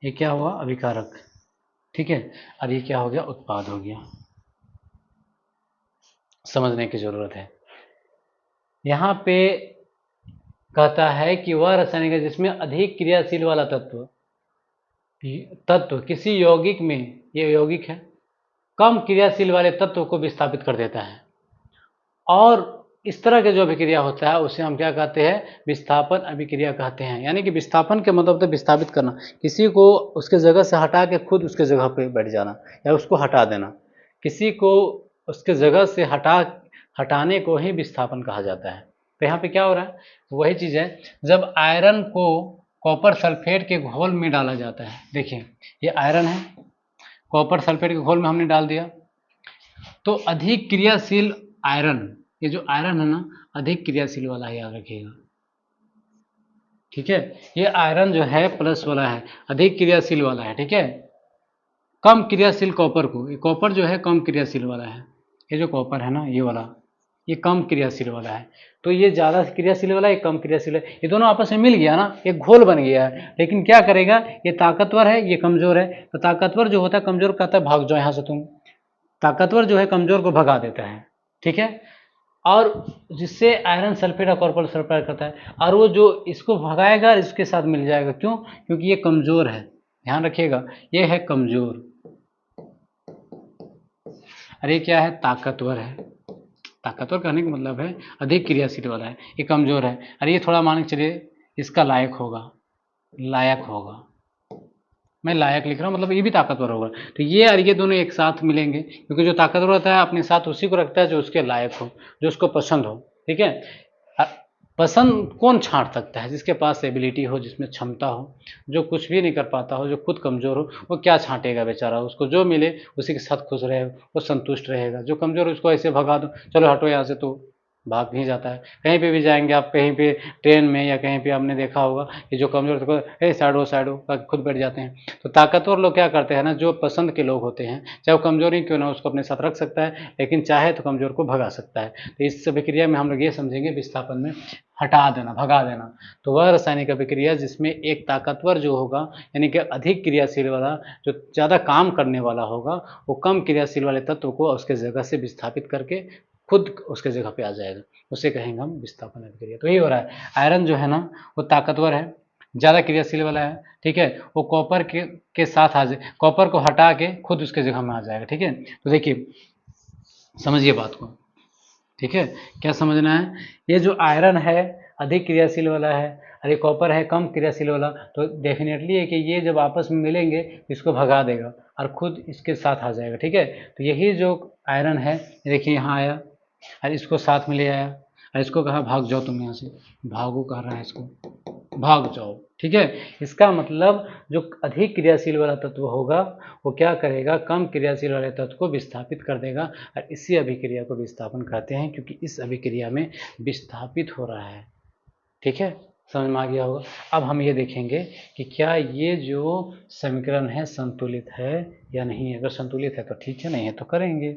ये क्या हुआ, अभिकारक। ठीक है, और ये क्या हो गया, उत्पाद हो गया। समझने की जरूरत है। यहाँ पे कहता है कि वह रासायनिक है जिसमें अधिक क्रियाशील वाला तत्व किसी यौगिक में, ये यौगिक है, कम क्रियाशील वाले तत्व को विस्थापित कर देता है। और इस तरह के जो अभिक्रिया होता है उसे हम क्या कहते हैं, विस्थापन अभिक्रिया कहते हैं। यानी कि विस्थापन के मतलब तो विस्थापित करना, किसी को उसके जगह से हटा के खुद उसके जगह पे बैठ जाना या उसको हटा देना। किसी को उसके जगह से हटाने को ही विस्थापन कहा जाता है। तो यहाँ पे क्या हो रहा है, वही चीज़ है, जब आयरन को कॉपर सल्फेट के घोल में डाला जाता है। देखिए, ये आयरन है, कॉपर सल्फेट के घोल में हमने डाल दिया, तो अधिक क्रियाशील आयरन, ये जो आयरन है ना, अधिक क्रियाशील वाला है, याद रखिएगा। ठीक है, ये आयरन जो है प्लस वाला है, अधिक क्रियाशील वाला है। ठीक है, कम क्रियाशील कॉपर को, ये कॉपर जो है कम क्रियाशील वाला है, ये जो कॉपर है ना, ये वाला, ये कम क्रियाशील वाला है। तो ये ज़्यादा क्रियाशील वाला है, ये कम क्रियाशील है, ये दोनों आपस में मिल गया ना, एक घोल बन गया है। लेकिन क्या करेगा, ये ताकतवर है, ये कमजोर है। तो ताकतवर जो होता है कमजोर कहता है भाग जाओ यहाँ से तुम। ताकतवर जो है कमजोर को भगा देता है। ठीक है, और जिससे आयरन सल्फेट और कॉपर सल्फेट करता है, और वो जो इसको भगाएगा इसके साथ मिल जाएगा। क्यों, क्योंकि ये कमजोर है। ध्यान रखिएगा, ये है कमजोर, अरे क्या है, ताकतवर है। ताकतवर कहने का मतलब है अधिक क्रियाशील वाला है, ये कमजोर है। अरे ये थोड़ा मान के चलिए इसका लायक होगा, मैं लायक लिख रहा हूँ, मतलब ये भी ताकतवर होगा। तो ये और ये दोनों एक साथ मिलेंगे, क्योंकि जो ताकतवर होता है अपने साथ उसी को रखता है जो उसके लायक हो, जो उसको पसंद हो। ठीक है, पसंद कौन छांट सकता है, जिसके पास एबिलिटी हो, जिसमें क्षमता हो, जो कुछ भी नहीं कर पाता हो, जो खुद कमजोर हो, वो क्या छांटेगा बेचारा, उसको जो मिले उसी के साथ खुश रहे, वो संतुष्ट रहेगा। जो कमजोर है उसको ऐसे भगा दो, चलो हटो यहाँ से, तो भाग ही जाता है। कहीं पे भी जाएंगे आप, कहीं पे ट्रेन में या कहीं पे आपने देखा होगा कि जो कमज़ोर को साइड हो खुद बैठ जाते हैं। तो ताकतवर लोग क्या करते हैं ना, जो पसंद के लोग होते हैं, चाहे वो कमज़ोर ही क्यों ना, उसको अपने साथ रख सकता है, लेकिन चाहे तो कमज़ोर को भगा सकता है। तो इस अभिक्रिया में हम लोग ये समझेंगे विस्थापन में हटा देना, भगा देना। तो वह रासायनिक अभिक्रिया जिसमें एक ताकतवर जो होगा, यानी कि अधिक क्रियाशील वाला, जो ज़्यादा काम करने वाला होगा, वो कम क्रियाशील वाले तत्व को उसके जगह से विस्थापित करके खुद उसके जगह पे आ जाएगा, उसे कहेंगे हम विस्थापन अभिक्रिया। तो यही हो रहा है, आयरन जो है ना वो ताकतवर है, ज़्यादा क्रियाशील वाला है, ठीक है, वो कॉपर के साथ आ जाए, कॉपर को हटा के खुद उसके जगह में आ जाएगा, ठीक है। तो देखिए समझिए बात को, ठीक है, क्या समझना है, ये जो आयरन है अधिक क्रियाशील वाला है और ये कॉपर है कम क्रियाशील वाला, तो डेफिनेटली है कि ये जब आपस में मिलेंगे इसको भगा देगा और खुद इसके साथ आ जाएगा, ठीक है। तो यही जो आयरन है, देखिए यहाँ आया और इसको साथ में ले आया और इसको कहा भाग जाओ तुम यहाँ से, भागो कह रहा है इसको, भाग जाओ, ठीक है। इसका मतलब जो अधिक क्रियाशील वाला तत्व होगा वो क्या करेगा, कम क्रियाशील वाले तत्व को विस्थापित कर देगा, और इसी अभिक्रिया को विस्थापन कहते हैं, क्योंकि इस अभिक्रिया में विस्थापित हो रहा है, ठीक है, समझ में आ गया होगा। अब हम ये देखेंगे कि क्या ये जो समीकरण है संतुलित है या नहीं। अगर संतुलित है तो ठीक है, नहीं है तो करेंगे।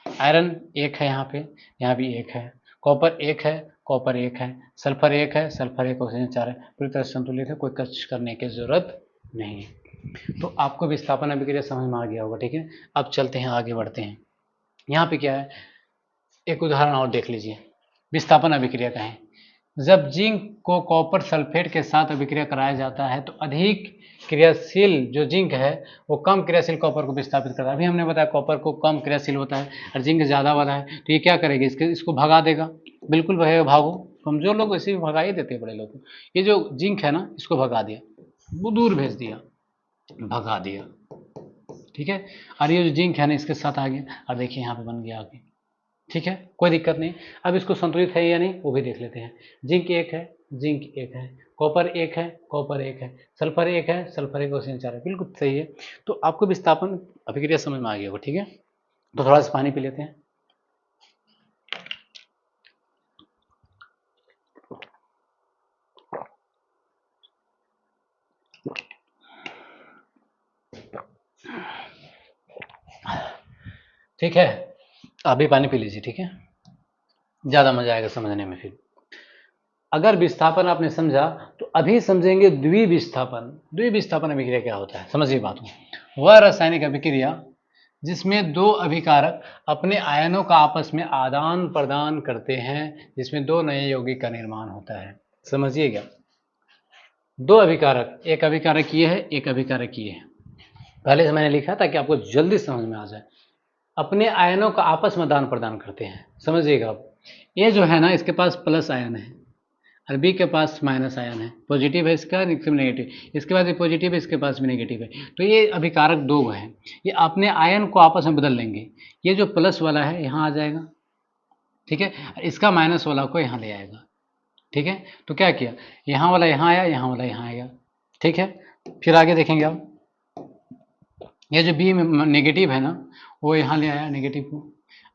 आयरन एक है यहाँ भी एक है, कॉपर एक है, कॉपर एक है, सल्फर एक है, सल्फर एक, ऑक्सीजन 4 है, पूरी तरह संतुलित है, कोई कष्ट करने की जरूरत नहीं है। तो आपको विस्थापन अभिक्रिया समझ में आ गया होगा, ठीक है। अब चलते हैं, आगे बढ़ते हैं। यहाँ पे क्या है, एक उदाहरण और देख लीजिए, विस्थापन अभिक्रिया का है। जब जिंक को कॉपर सल्फेट के साथ अभिक्रिया कराया जाता है तो अधिक क्रियाशील जो जिंक है वो कम क्रियाशील कॉपर को विस्थापित करता है। अभी हमने बताया कॉपर को कम क्रियाशील होता है और जिंक ज़्यादा वाला है, तो ये क्या करेगी, इसको भगा देगा, बिल्कुल भगेगा, भागो। कमजोर लोग वैसे भी भगा ही देते हैं बड़े लोग को। ये जो जिंक है ना इसको भगा दिया, वो दूर भेज दिया, भगा दिया, ठीक है। और ये जो जिंक है ना इसके साथ आ गया, और देखिए यहाँ पे बन गया आगे, ठीक है, कोई दिक्कत नहीं। अब इसको संतुलित है या नहीं वो भी देख लेते हैं। जिंक एक है, जिंक एक है, कॉपर एक है, कॉपर एक है, सल्फर एक है, सल्फर एक, ऑक्सीजन 4 है, बिल्कुल सही है। तो आपको विस्थापन अभिक्रिया समझ में आ गया होगा, ठीक है। तो थोड़ा सा पानी पी लेते हैं। ठीक है, आप भी पानी पी लीजिए, ठीक है, ज़्यादा मजा आएगा समझने में। फिर अगर विस्थापन आपने समझा तो अभी समझेंगे द्विविस्थापन। द्विविस्थापन अभिक्रिया क्या होता है, समझिए बात को। वह रासायनिक अभिक्रिया जिसमें दो अभिकारक अपने आयनों का आपस में आदान प्रदान करते हैं, जिसमें दो नए यौगिक का निर्माण होता है। समझिएगा, दो अभिकारक, एक अभिकारक ये है, एक अभिकारक ये है। पहले से मैंने लिखा ताकि आपको जल्दी समझ में आ जाए। अपने आयनों का आपस में आदान प्रदान करते हैं, समझिएगा। ये जो है ना इसके पास प्लस आयन है और बी के पास माइनस आयन है, पॉजिटिव है इसका, नेगेटिव, इसके पास भी पॉजिटिव है, इसके पास भी नेगेटिव है। तो ये अभिकारक दो हैं, ये अपने आयन को आपस में बदल लेंगे। ये जो प्लस वाला है यहाँ आ जाएगा, ठीक है, इसका माइनस वाला को यहाँ ले आएगा, ठीक है। तो क्या किया, यहाँ वाला यहाँ आया, यहाँ वाला यहाँ आएगा, ठीक है। फिर आगे देखेंगे आप, ये जो बी में नेगेटिव है ना वो यहाँ ले आया नेगेटिव को,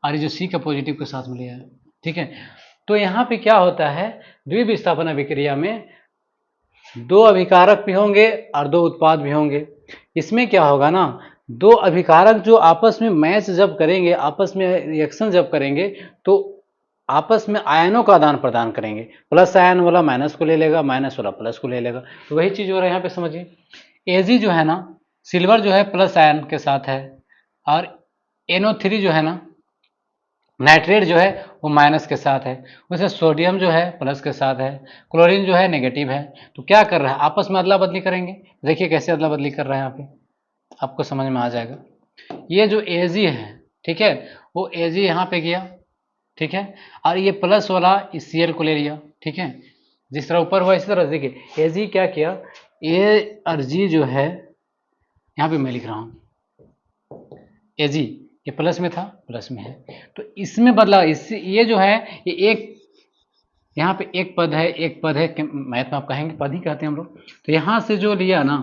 और ये जो सी का पॉजिटिव के साथ में ले आया, ठीक है। तो यहाँ पे क्या होता है, द्विविस्थापन अभिक्रिया में दो अभिकारक भी होंगे और दो उत्पाद भी होंगे। इसमें क्या होगा ना, दो अभिकारक जो आपस में मैच जब करेंगे, आपस में रिएक्शन जब करेंगे, तो आपस में आयनों का आदान प्रदान करेंगे। प्लस आयन वाला माइनस को ले लेगा, माइनस वाला प्लस को ले लेगा। तो वही चीज़ हो रहा है यहाँ पे, समझिए। एजी जो है ना, सिल्वर जो है प्लस आयन के साथ है, और NO3 जो है ना, नाइट्रेट जो है वो माइनस के साथ है, वैसे सोडियम जो है प्लस के साथ है, क्लोरीन जो है नेगेटिव है। तो क्या कर रहा है, आपस में अदला बदली करेंगे। देखिए कैसे अदला बदली कर रहा है, यहाँ पे आपको समझ में आ जाएगा। ये जो Ag है, ठीक है, वो Ag यहाँ पे गया, ठीक है, और ये प्लस वाला इस Cl को ले लिया, ठीक है। जिस तरह ऊपर हुआ इसी तरह देखिए, Ag क्या किया, ए और जी जो है, यहाँ पे मैं लिख रहा हूँ Ag, ये प्लस में था, प्लस में है, तो इसमें बदला, इससे ये जो है ये एक, यहाँ पे एक पद है, एक पद है, मैथ में आप कहेंगे पद ही कहते हैं हम लोग। तो यहाँ से जो लिया ना,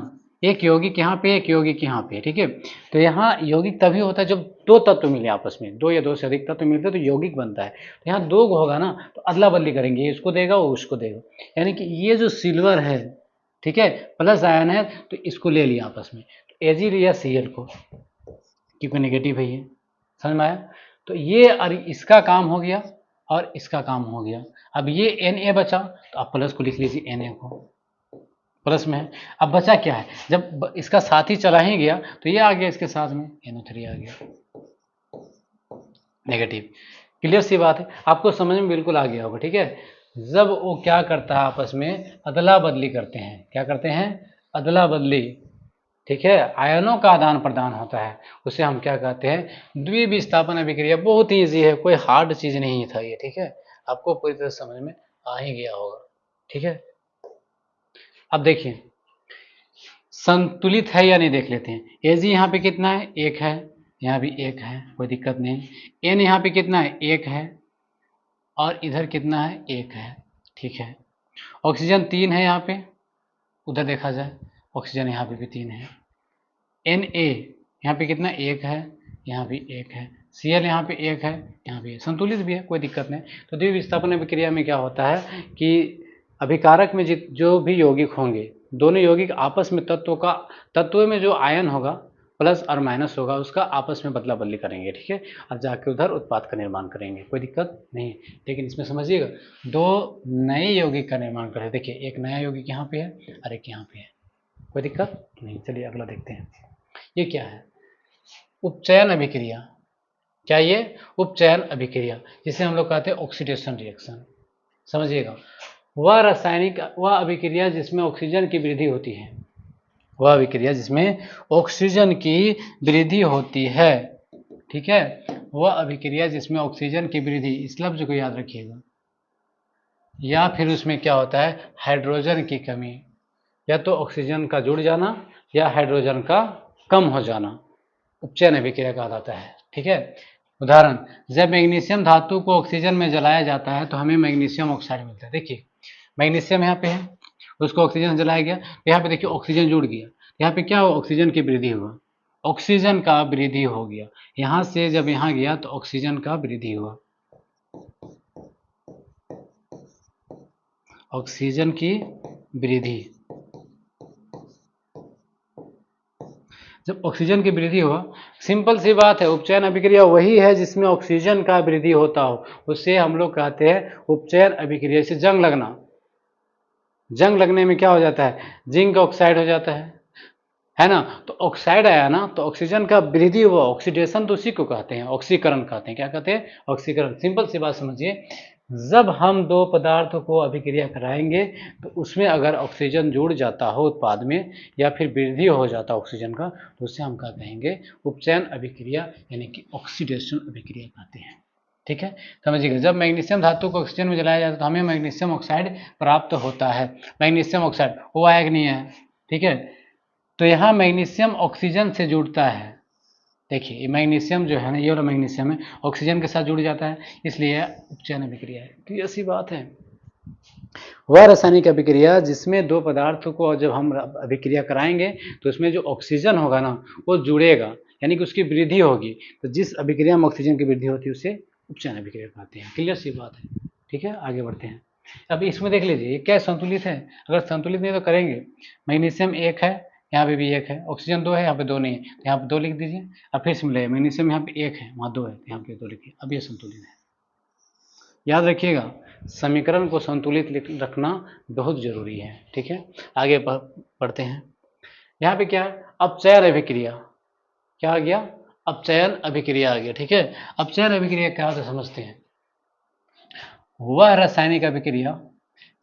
एक यौगिक यहाँ पे, एक यौगिक यहाँ पे, ठीक है। तो यहाँ यौगिक तभी होता है जब दो तत्व मिले आपस में, दो या दो से अधिक तत्व मिलते हैं तो यौगिक बनता है। तो यहाँ दो होगा ना तो अदला बदली करेंगे, ये इसको देगा वो उसको देगा, यानी कि ये जो सिल्वर है, ठीक है, प्लस आयन है तो इसको ले लिया आपस में, तो Ag लिया Cl को, क्योंकि नेगेटिव है ये, समझ में आया। तो ये और इसका काम हो गया और इसका काम हो गया। अब ये Na बचा तो आप प्लस को लिख लीजिए, Na को प्लस में है। अब बचा क्या है, जब इसका साथी चला ही गया तो ये आ गया इसके साथ में, NO3 आ गया नेगेटिव। क्लियर सी बात है, आपको समझ में बिल्कुल आ गया होगा, ठीक है। जब वो क्या करता है आपस में अदला बदली करते हैं, क्या करते हैं, अदला बदली, ठीक है, आयनों का आदान प्रदान होता है, उसे हम क्या कहते हैं, द्विविस्थापन अभिक्रिया। बहुत ईजी है, कोई हार्ड चीज नहीं था ये, ठीक है, आपको पूरी तरह समझ में आ ही गया होगा, ठीक है। अब देखिए संतुलित है या नहीं देख लेते हैं। Ag यहाँ पे कितना है, एक है, यहाँ भी एक है, कोई दिक्कत नहीं। N यहाँ पे कितना है, एक है, और इधर कितना है, एक है, ठीक है। ऑक्सीजन 3 है यहाँ पे, उधर देखा जाए ऑक्सीजन यहाँ पे भी 3 है। Na यहाँ पे कितना, एक है, यहाँ भी एक है। Cl यहाँ पे एक है, यहाँ भी है, संतुलित भी है, कोई दिक्कत नहीं। तो द्विविस्थापन अभिक्रिया में क्या होता है कि अभिकारक में जो भी यौगिक होंगे, दोनों यौगिक आपस में तत्व में जो आयन होगा प्लस और माइनस होगा उसका आपस में बदला बदली करेंगे, ठीक है, और जाके उधर उत्पाद का निर्माण करेंगे, कोई दिक्कत नहीं। लेकिन इसमें समझिएगा दो नए यौगिक का निर्माण करें। देखिए एक नया यौगिक यहाँ पे है और एक यहाँ पे है, कोई दिक्कत नहीं। चलिए अगला देखते हैं, ये क्या है, उपचयन अभिक्रिया। क्या ये, उपचयन अभिक्रिया, जिसे हम लोग कहते हैं ऑक्सीडेशन रिएक्शन। समझिएगा, वह अभिक्रिया जिसमें ऑक्सीजन की वृद्धि होती है, वह अभिक्रिया जिसमें ऑक्सीजन की वृद्धि होती है, ठीक है, वह अभिक्रिया जिसमें ऑक्सीजन की वृद्धि, इस लफ्ज को याद रखिएगा। या फिर उसमें क्या होता है, हाइड्रोजन की कमी, या तो ऑक्सीजन का जुड़ जाना या हाइड्रोजन का कम हो जाना, उपचयन अभिक्रिया कहा जाता है, ठीक है। उदाहरण, जब मैग्नीशियम धातु को ऑक्सीजन में जलाया जाता है तो हमें मैग्नीशियम ऑक्साइड मिलता है। देखिए मैग्नीशियम यहाँ पे है, उसको ऑक्सीजन जलाया गया, यहाँ पे देखिए ऑक्सीजन जुड़ गया, यहाँ पे क्या हुआ, ऑक्सीजन की वृद्धि हुआ, ऑक्सीजन का वृद्धि हो गया, यहाँ से जब यहाँ गया तो ऑक्सीजन का वृद्धि हुआ, ऑक्सीजन की वृद्धि। जब ऑक्सीजन की वृद्धि हुआ, सिंपल सी बात है, उपचयन अभिक्रिया वही है जिसमें ऑक्सीजन का वृद्धि होता हो, उससे हम लोग कहते हैं उपचयन अभिक्रिया। से जंग लगना, जंग लगने में क्या हो जाता है, जिंक ऑक्साइड हो जाता है ना। तो ऑक्साइड आया ना तो ऑक्सीजन का वृद्धि हुआ, ऑक्सीडेशन तो उसी को कहते हैं, ऑक्सीकरण कहते हैं। क्या कहते हैं, ऑक्सीकरण। सिंपल सी बात समझिए, जब हम दो पदार्थों को अभिक्रिया कराएंगे तो उसमें अगर ऑक्सीजन जुड़ जाता हो उत्पाद में या फिर वृद्धि हो जाता ऑक्सीजन का, तो उससे हम क्या कहेंगे, उपचयन अभिक्रिया, यानी कि ऑक्सीडेशन अभिक्रिया कहते हैं, ठीक है। समझिएगा, जब मैग्नीशियम धातु को ऑक्सीजन में जलाया जाता है तो हमें मैग्नीशियम ऑक्साइड प्राप्त होता है। मैग्नीशियम ऑक्साइड वो आया कि नहीं है, ठीक है। तो यहाँ मैग्नीशियम ऑक्सीजन से जुड़ता है, देखिए ये मैग्नीशियम जो है ना, ये वाला मैग्नीशियम है, ऑक्सीजन के साथ जुड़ जाता है, इसलिए उपचयन अभिक्रिया है। तो ये ऐसी बात है, वह रासायनिक अभिक्रिया जिसमें दो पदार्थों को जब हम अभिक्रिया कराएंगे तो उसमें जो ऑक्सीजन होगा ना वो जुड़ेगा, यानी कि उसकी वृद्धि होगी। तो जिस अभिक्रिया में ऑक्सीजन की वृद्धि होती है उसे उपचयन अभिक्रिया कहते हैं। क्लियर सी बात है, ठीक है। आगे बढ़ते हैं। अब इसमें देख लीजिए ये क्या संतुलित है, अगर संतुलित नहीं तो करेंगे, मैग्नीशियम एक है, यहाँ पे भी एक है, ऑक्सीजन दो है, यहाँ पे दो नहीं है, तो यहाँ पे दो लिख दीजिए। अब फिर से मिलेगा, मैग्नीशियम यहाँ पे एक है, वहाँ दो है, तो यहाँ पे दो लिखिए। अब ये संतुलित है। याद रखिएगा, समीकरण को संतुलित रखना बहुत जरूरी है, ठीक है। आगे बढ़ते हैं। यहाँ पे क्या है, अपचयन अभिक्रिया। क्या आ गया, अपचयन अभिक्रिया आ गया, ठीक है। अपचयन अभिक्रिया क्या होता है समझते हैं। वह रासायनिक अभिक्रिया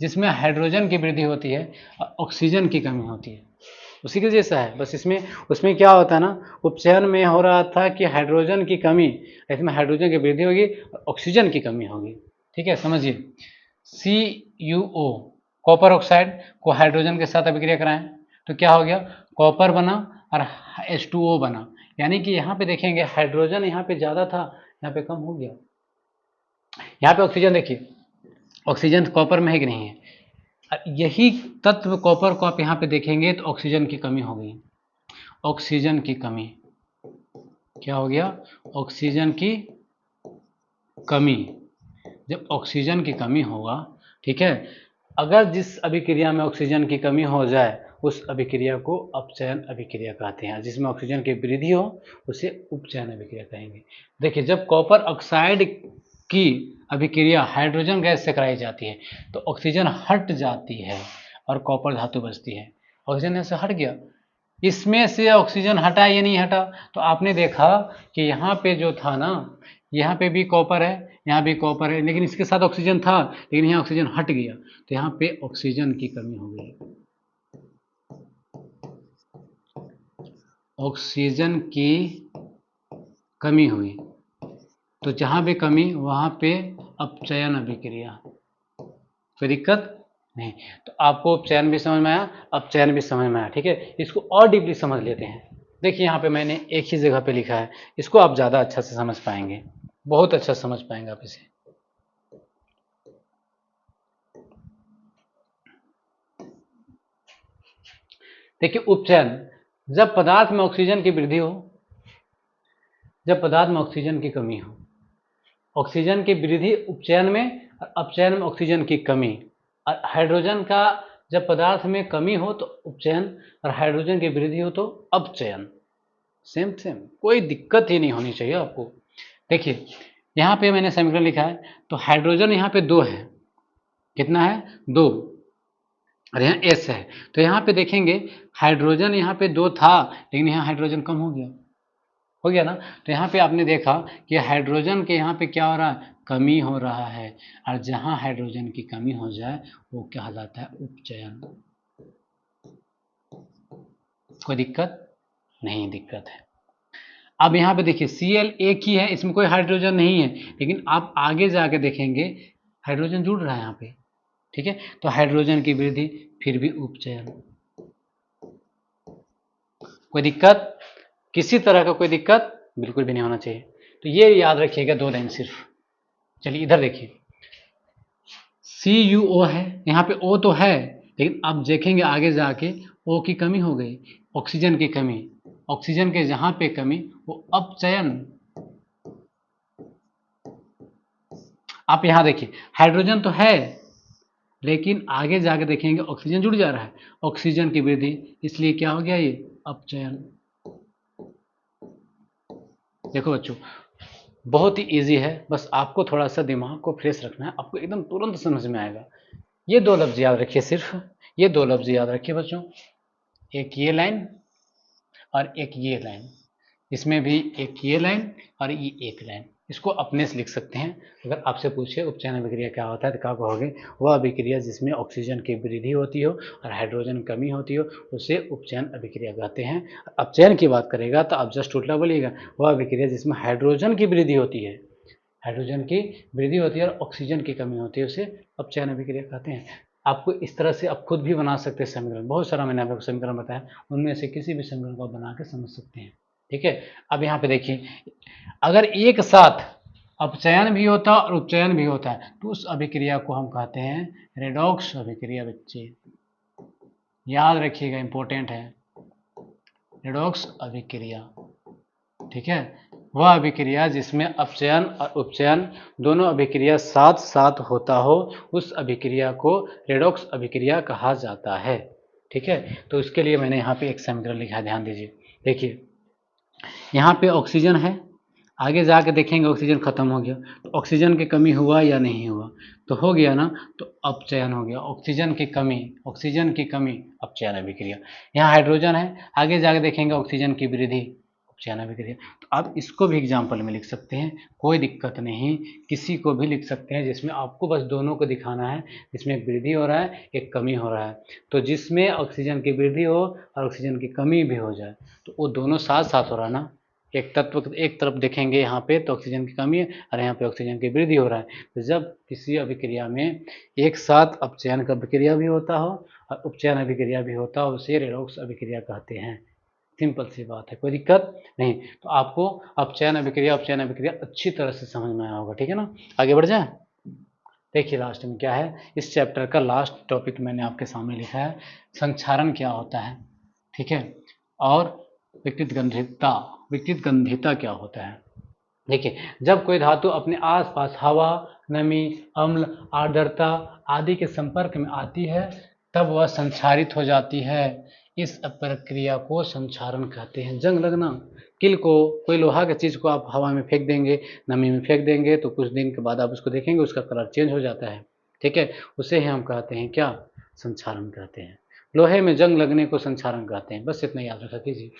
जिसमें हाइड्रोजन की वृद्धि होती है और ऑक्सीजन की कमी होती है, उसी के जैसा है, बस इसमें उसमें क्या होता है ना, उपचयन में हो रहा था कि हाइड्रोजन की कमी, इसमें हाइड्रोजन की वृद्धि होगी और ऑक्सीजन की कमी होगी, ठीक है। समझिए, CuO कॉपर ऑक्साइड को हाइड्रोजन के साथ अभिक्रिया कराएं तो क्या हो गया, कॉपर बना और H2O बना, यानी कि यहाँ पे देखेंगे हाइड्रोजन यहाँ पे ज़्यादा था, यहाँ पे कम हो गया। यहाँ पे ऑक्सीजन देखिए, ऑक्सीजन कॉपर में है कि नहीं है, यही तत्व कॉपर को आप यहाँ पे देखेंगे तो ऑक्सीजन की कमी हो गई। ऑक्सीजन की कमी क्या हो गया? ऑक्सीजन की कमी। जब ऑक्सीजन की कमी होगा, ठीक है, अगर जिस अभिक्रिया में ऑक्सीजन की कमी हो जाए उस अभिक्रिया को अपचयन अभिक्रिया कहते हैं। जिसमें ऑक्सीजन की वृद्धि हो उसे उपचयन अभिक्रिया कहेंगे। देखिए, जब कॉपर ऑक्साइड की अभिक्रिया हाइड्रोजन गैस से कराई जाती है तो ऑक्सीजन हट जाती है और कॉपर धातु बचती है। ऑक्सीजन यहाँ से हट गया, इसमें से ऑक्सीजन हटा या नहीं हटा? तो आपने देखा कि यहाँ पे जो था ना, यहाँ पे भी कॉपर है, यहाँ भी कॉपर है, लेकिन इसके साथ ऑक्सीजन था, लेकिन यहाँ ऑक्सीजन हट गया तो यहाँ पे ऑक्सीजन की कमी हो गई। ऑक्सीजन की कमी हुई तो जहाँ भी कमी वहाँ पे अपचयन अभिक्रिया। कोई दिक्कत नहीं। तो आपको अपचयन भी समझ में आया, अपचयन भी समझ में आया, ठीक है। इसको और डीपली समझ लेते हैं। देखिए, यहाँ पे मैंने एक ही जगह पे लिखा है, इसको आप ज़्यादा अच्छा से समझ पाएंगे, बहुत अच्छा समझ पाएंगे आप इसे। देखिए, उपचयन, जब पदार्थ में ऑक्सीजन की वृद्धि हो, जब पदार्थ में ऑक्सीजन की कमी हो। ऑक्सीजन की वृद्धि उपचयन में और अपचयन में ऑक्सीजन की कमी। और हाइड्रोजन का जब पदार्थ में कमी हो तो उपचयन और हाइड्रोजन की वृद्धि हो तो अपचयन। सेम सेम, कोई दिक्कत ही नहीं होनी चाहिए आपको। देखिए, यहाँ पे मैंने समीकरण लिखा है तो हाइड्रोजन यहाँ पे 2 है, कितना है? 2, और यहाँ S है। तो यहाँ पे देखेंगे हाइड्रोजन यहाँ पे 2 था, लेकिन यहाँ हाइड्रोजन कम हो गया ना। तो यहाँ पे आपने देखा कि हाइड्रोजन के यहाँ पे क्या हो रहा है? कमी हो रहा है। और जहाँ हाइड्रोजन की कमी हो जाए वो कहलाता है उपचयन। कोई दिक्कत नहीं? दिक्कत है। अब यहाँ पे देखिए Cl एक ही है, इसमें कोई हाइड्रोजन नहीं है, लेकिन आप आगे जाके देखेंगे हाइड्रोजन जुड़ रहा है यहाँ पे, ठीक है। तो हाइड्रोजन की वृद्धि, फिर भी उपचयन। कोई दिक्कत? किसी तरह का कोई दिक्कत बिल्कुल भी नहीं होना चाहिए। तो ये याद रखिएगा 2 लाइन सिर्फ। चलिए इधर देखिए, CuO है, यहाँ पे O तो है, लेकिन अब देखेंगे आगे जाके O की कमी हो गई, ऑक्सीजन की कमी। ऑक्सीजन के जहाँ पे कमी वो अपचयन। आप यहाँ देखिए, हाइड्रोजन तो है, लेकिन आगे जाके देखेंगे ऑक्सीजन जुड़ जा रहा है, ऑक्सीजन की वृद्धि, इसलिए क्या हो गया? ये अपचयन। देखो बच्चों, बहुत ही इजी है, बस आपको थोड़ा सा दिमाग को फ्रेश रखना है, आपको एकदम तुरंत समझ में आएगा। ये 2 लफ्ज याद रखिए, सिर्फ ये 2 लफ्ज याद रखिए बच्चों, एक ये लाइन और एक ये लाइन। इसमें भी एक ये लाइन और ये एक लाइन, इसको अपने से लिख सकते हैं। अगर आपसे पूछे उपचयन अभिक्रिया क्या होता है तो क्या कहोगे? वह अभिक्रिया जिसमें ऑक्सीजन की वृद्धि होती हो और हाइड्रोजन कमी होती हो उसे उपचयन अभिक्रिया कहते हैं। अपचयन की बात करेगा तो आप जस्ट उल्टा बोलिएगा, वह अभिक्रिया जिसमें हाइड्रोजन की वृद्धि होती है, हाइड्रोजन की वृद्धि होती है और ऑक्सीजन की कमी होती है, उसे अपचयन अभिक्रिया कहते हैं। आपको इस तरह से आप खुद भी बना सकते हैं समीकरण, बहुत सारा मैंने आपको समीकरण बताया, उनमें से किसी भी समीकरण को बना के समझ सकते हैं, ठीक है। अब यहाँ पे देखिए, अगर एक साथ अपचयन भी होता है और उपचयन भी होता है तो उस अभिक्रिया को हम कहते हैं रेडॉक्स अभिक्रिया। बच्चे याद रखिएगा, इंपॉर्टेंट है, रेडॉक्स अभिक्रिया, ठीक है। वह अभिक्रिया जिसमें अपचयन और उपचयन दोनों अभिक्रिया साथ साथ होता हो उस अभिक्रिया को रेडॉक्स अभिक्रिया कहा जाता है, ठीक है। तो उसके लिए मैंने यहाँ पे एक समीकरण लिखा है, ध्यान दीजिए। देखिए, यहाँ पे ऑक्सीजन है, आगे जाके देखेंगे ऑक्सीजन खत्म हो गया तो ऑक्सीजन की कमी हुआ या नहीं हुआ? तो हो गया ना, तो अपचयन हो गया। ऑक्सीजन की कमी, ऑक्सीजन की कमी, अपचयन अभिक्रिया। यहाँ हाइड्रोजन है, आगे जाके देखेंगे ऑक्सीजन की वृद्धि, उपचयन अभिक्रिया। तो आप इसको भी एग्जाम्पल में लिख सकते हैं, कोई दिक्कत नहीं, किसी को भी लिख सकते हैं, जिसमें आपको बस दोनों को दिखाना है, जिसमें एक वृद्धि हो रहा है एक कमी हो रहा है। तो जिसमें ऑक्सीजन की वृद्धि हो और ऑक्सीजन की कमी भी हो जाए तो वो दोनों साथ साथ हो रहा है ना। एक तत्व एक तरफ देखेंगे यहाँ पे तो ऑक्सीजन की कमी है और यहाँ पे ऑक्सीजन की वृद्धि हो रहा है। तो जब किसी अभिक्रिया में एक साथ अपचयन का अभिक्रिया भी होता हो और उपचयन अभिक्रिया भी होता हो उसे रेडॉक्स अभिक्रिया कहते हैं। सिंपल सी बात है, कोई दिक्कत नहीं। तो आपको अपचयन अभिक्रिया, उपचयन अभिक्रिया अच्छी तरह से समझ में आया होगा, ठीक है ना। आगे बढ़ जाए, देखिए लास्ट में क्या है, इस चैप्टर का लास्ट टॉपिक मैंने आपके सामने लिखा है, संक्षारण क्या होता है, ठीक है, और विकृत गंधिता क्या होता है। देखिए, जब कोई धातु अपने आसपास हवा, नमी, अम्ल, आर्द्रता आदि के संपर्क में आती है तब वह संक्षारित हो जाती है। इस प्रक्रिया को संक्षारण कहते हैं। जंग लगना, किल को, कोई लोहा की चीज़ को आप हवा में फेंक देंगे, नमी में फेंक देंगे तो कुछ दिन के बाद आप उसको देखेंगे उसका कलर चेंज हो जाता है, ठीक है, उसे ही हम कहते हैं क्या, संक्षारण कहते हैं। लोहे में जंग लगने को संक्षारण कहते हैं, बस इतना याद रखा कीजिए,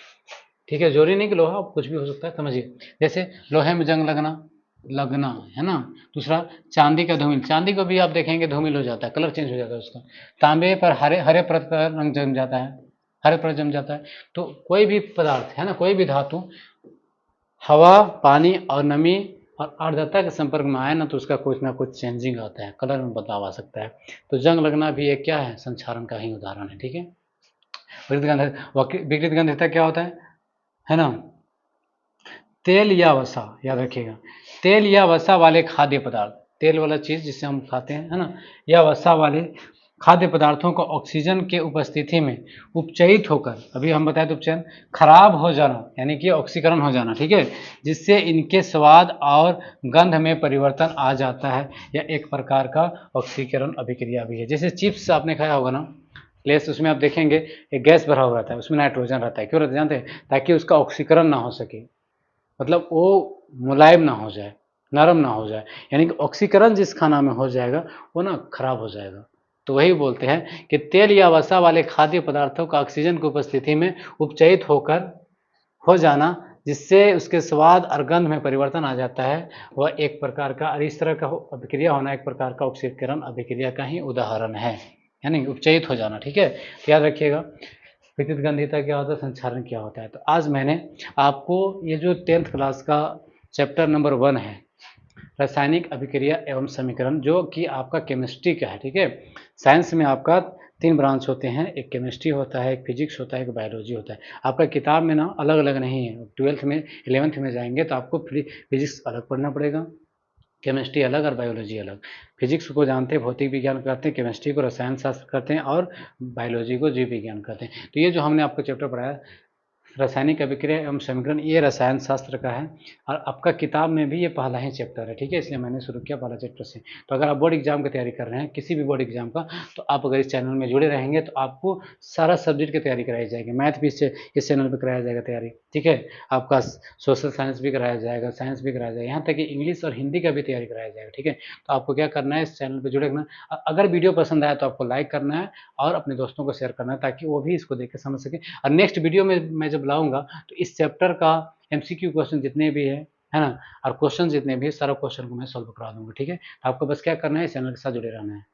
ठीक है। जरूरी नहीं कि लोहा कुछ भी हो सकता है, समझिए। जैसे लोहे में जंग लगना है ना। दूसरा, चांदी का धूमिल, चांदी को भी आप देखेंगे धूमिल हो जाता है, कलर चेंज हो जाता है उसका। तांबे पर हरे परत का रंग जम जाता है, हरे परत जम जाता है। तो कोई भी पदार्थ है ना, कोई भी धातु हवा, पानी और नमी और आर्द्रता के संपर्क में आए ना तो उसका कुछ ना कुछ चेंजिंग आता है, कलर में बदलाव आ सकता है। तो जंग लगना भी एक क्या है, संक्षारण का ही उदाहरण है, ठीक है। विकृत गंधिता क्या होता है ना, तेल या वसा, याद रखिएगा, तेल या वसा वाले खाद्य पदार्थ, तेल वाला चीज जिसे हम खाते हैं, है ना, या वसा वाले खाद्य पदार्थों को ऑक्सीजन के उपस्थिति में उपचयित होकर, अभी हम बताए तो उपचयन, खराब हो जाना यानी कि ऑक्सीकरण हो जाना, ठीक है, जिससे इनके स्वाद और गंध में परिवर्तन आ जाता है। यह एक प्रकार का ऑक्सीकरण अभिक्रिया भी है। जैसे चिप्स आपने खाया होगा ना, लेस, उसमें आप देखेंगे एक गैस भरा हुआ रहता है, उसमें नाइट्रोजन रहता है, क्यों रहता है जानते हैं, ताकि उसका ऑक्सीकरण ना हो सके, मतलब वो मुलायम ना हो जाए, नरम ना हो जाए, यानी कि ऑक्सीकरण जिस खाना में हो जाएगा वो ना खराब हो जाएगा। तो वही बोलते हैं कि तेल या वसा वाले खाद्य पदार्थों का ऑक्सीजन की उपस्थिति में उपचयित होकर हो जाना, जिससे उसके स्वाद और गंध में परिवर्तन आ जाता है, वह एक प्रकार का, इस तरह का अभिक्रिया होना एक प्रकार का ऑक्सीकरण अभिक्रिया का ही उदाहरण है, यानी उपचयित हो जाना, ठीक है। तो याद रखिएगा, विकृत गंधिता क्या होता है, संक्षारण क्या होता है। तो आज मैंने आपको ये जो 10th क्लास का चैप्टर नंबर 1 है, रासायनिक अभिक्रिया एवं समीकरण, जो कि आपका केमिस्ट्री का है, ठीक है। साइंस में आपका 3 ब्रांच होते हैं, एक केमिस्ट्री होता है, एक फिजिक्स होता है, एक बायोलॉजी होता है। आपका किताब में ना अलग अलग नहीं है, 12th में 11th में जाएंगे तो आपको फिजिक्स अलग पढ़ना पड़ेगा, केमिस्ट्री अलग और बायोलॉजी अलग। फिजिक्स को जानते हैं, भौतिक विज्ञान करते हैं, केमिस्ट्री को रसायन शास्त्र करते हैं और बायोलॉजी को जीव विज्ञान करते हैं। तो ये जो हमने आपको चैप्टर पढ़ाया रासायनिक अभिक्रिया एवं समीकरण, ये रसायन शास्त्र का है और आपका किताब में भी ये पहला ही चैप्टर है, ठीक है, इसलिए मैंने शुरू किया पहला चैप्टर से। तो अगर आप बोर्ड एग्जाम की तैयारी कर रहे हैं, किसी भी बोर्ड एग्जाम का, तो आप अगर इस चैनल में जुड़े रहेंगे तो आपको सारा सब्जेक्ट की तैयारी कराई जाएगी। मैथ भी इस चैनल पर कराया जाएगा तैयारी, ठीक है, आपका सोशल साइंस भी कराया जाएगा, साइंस भी कराया जाएगा, यहाँ तक कि इंग्लिश और हिंदी का भी तैयारी कराया जाएगा, ठीक है। तो आपको क्या करना है, इस चैनल पर जुड़े रहना। अगर वीडियो पसंद आया तो आपको लाइक करना है और अपने दोस्तों को शेयर करना है, ताकि वो भी इसको देख के समझ सके। और नेक्स्ट वीडियो में मैं जब लाऊंगा तो इस चैप्टर का एमसीक्यू क्वेश्चन जितने भी है ना, और क्वेश्चन जितने भी, सारा क्वेश्चन को मैं सॉल्व करा दूंगा, ठीक है। तो आपको बस क्या करना है, इस चैनल के साथ जुड़े रहना है।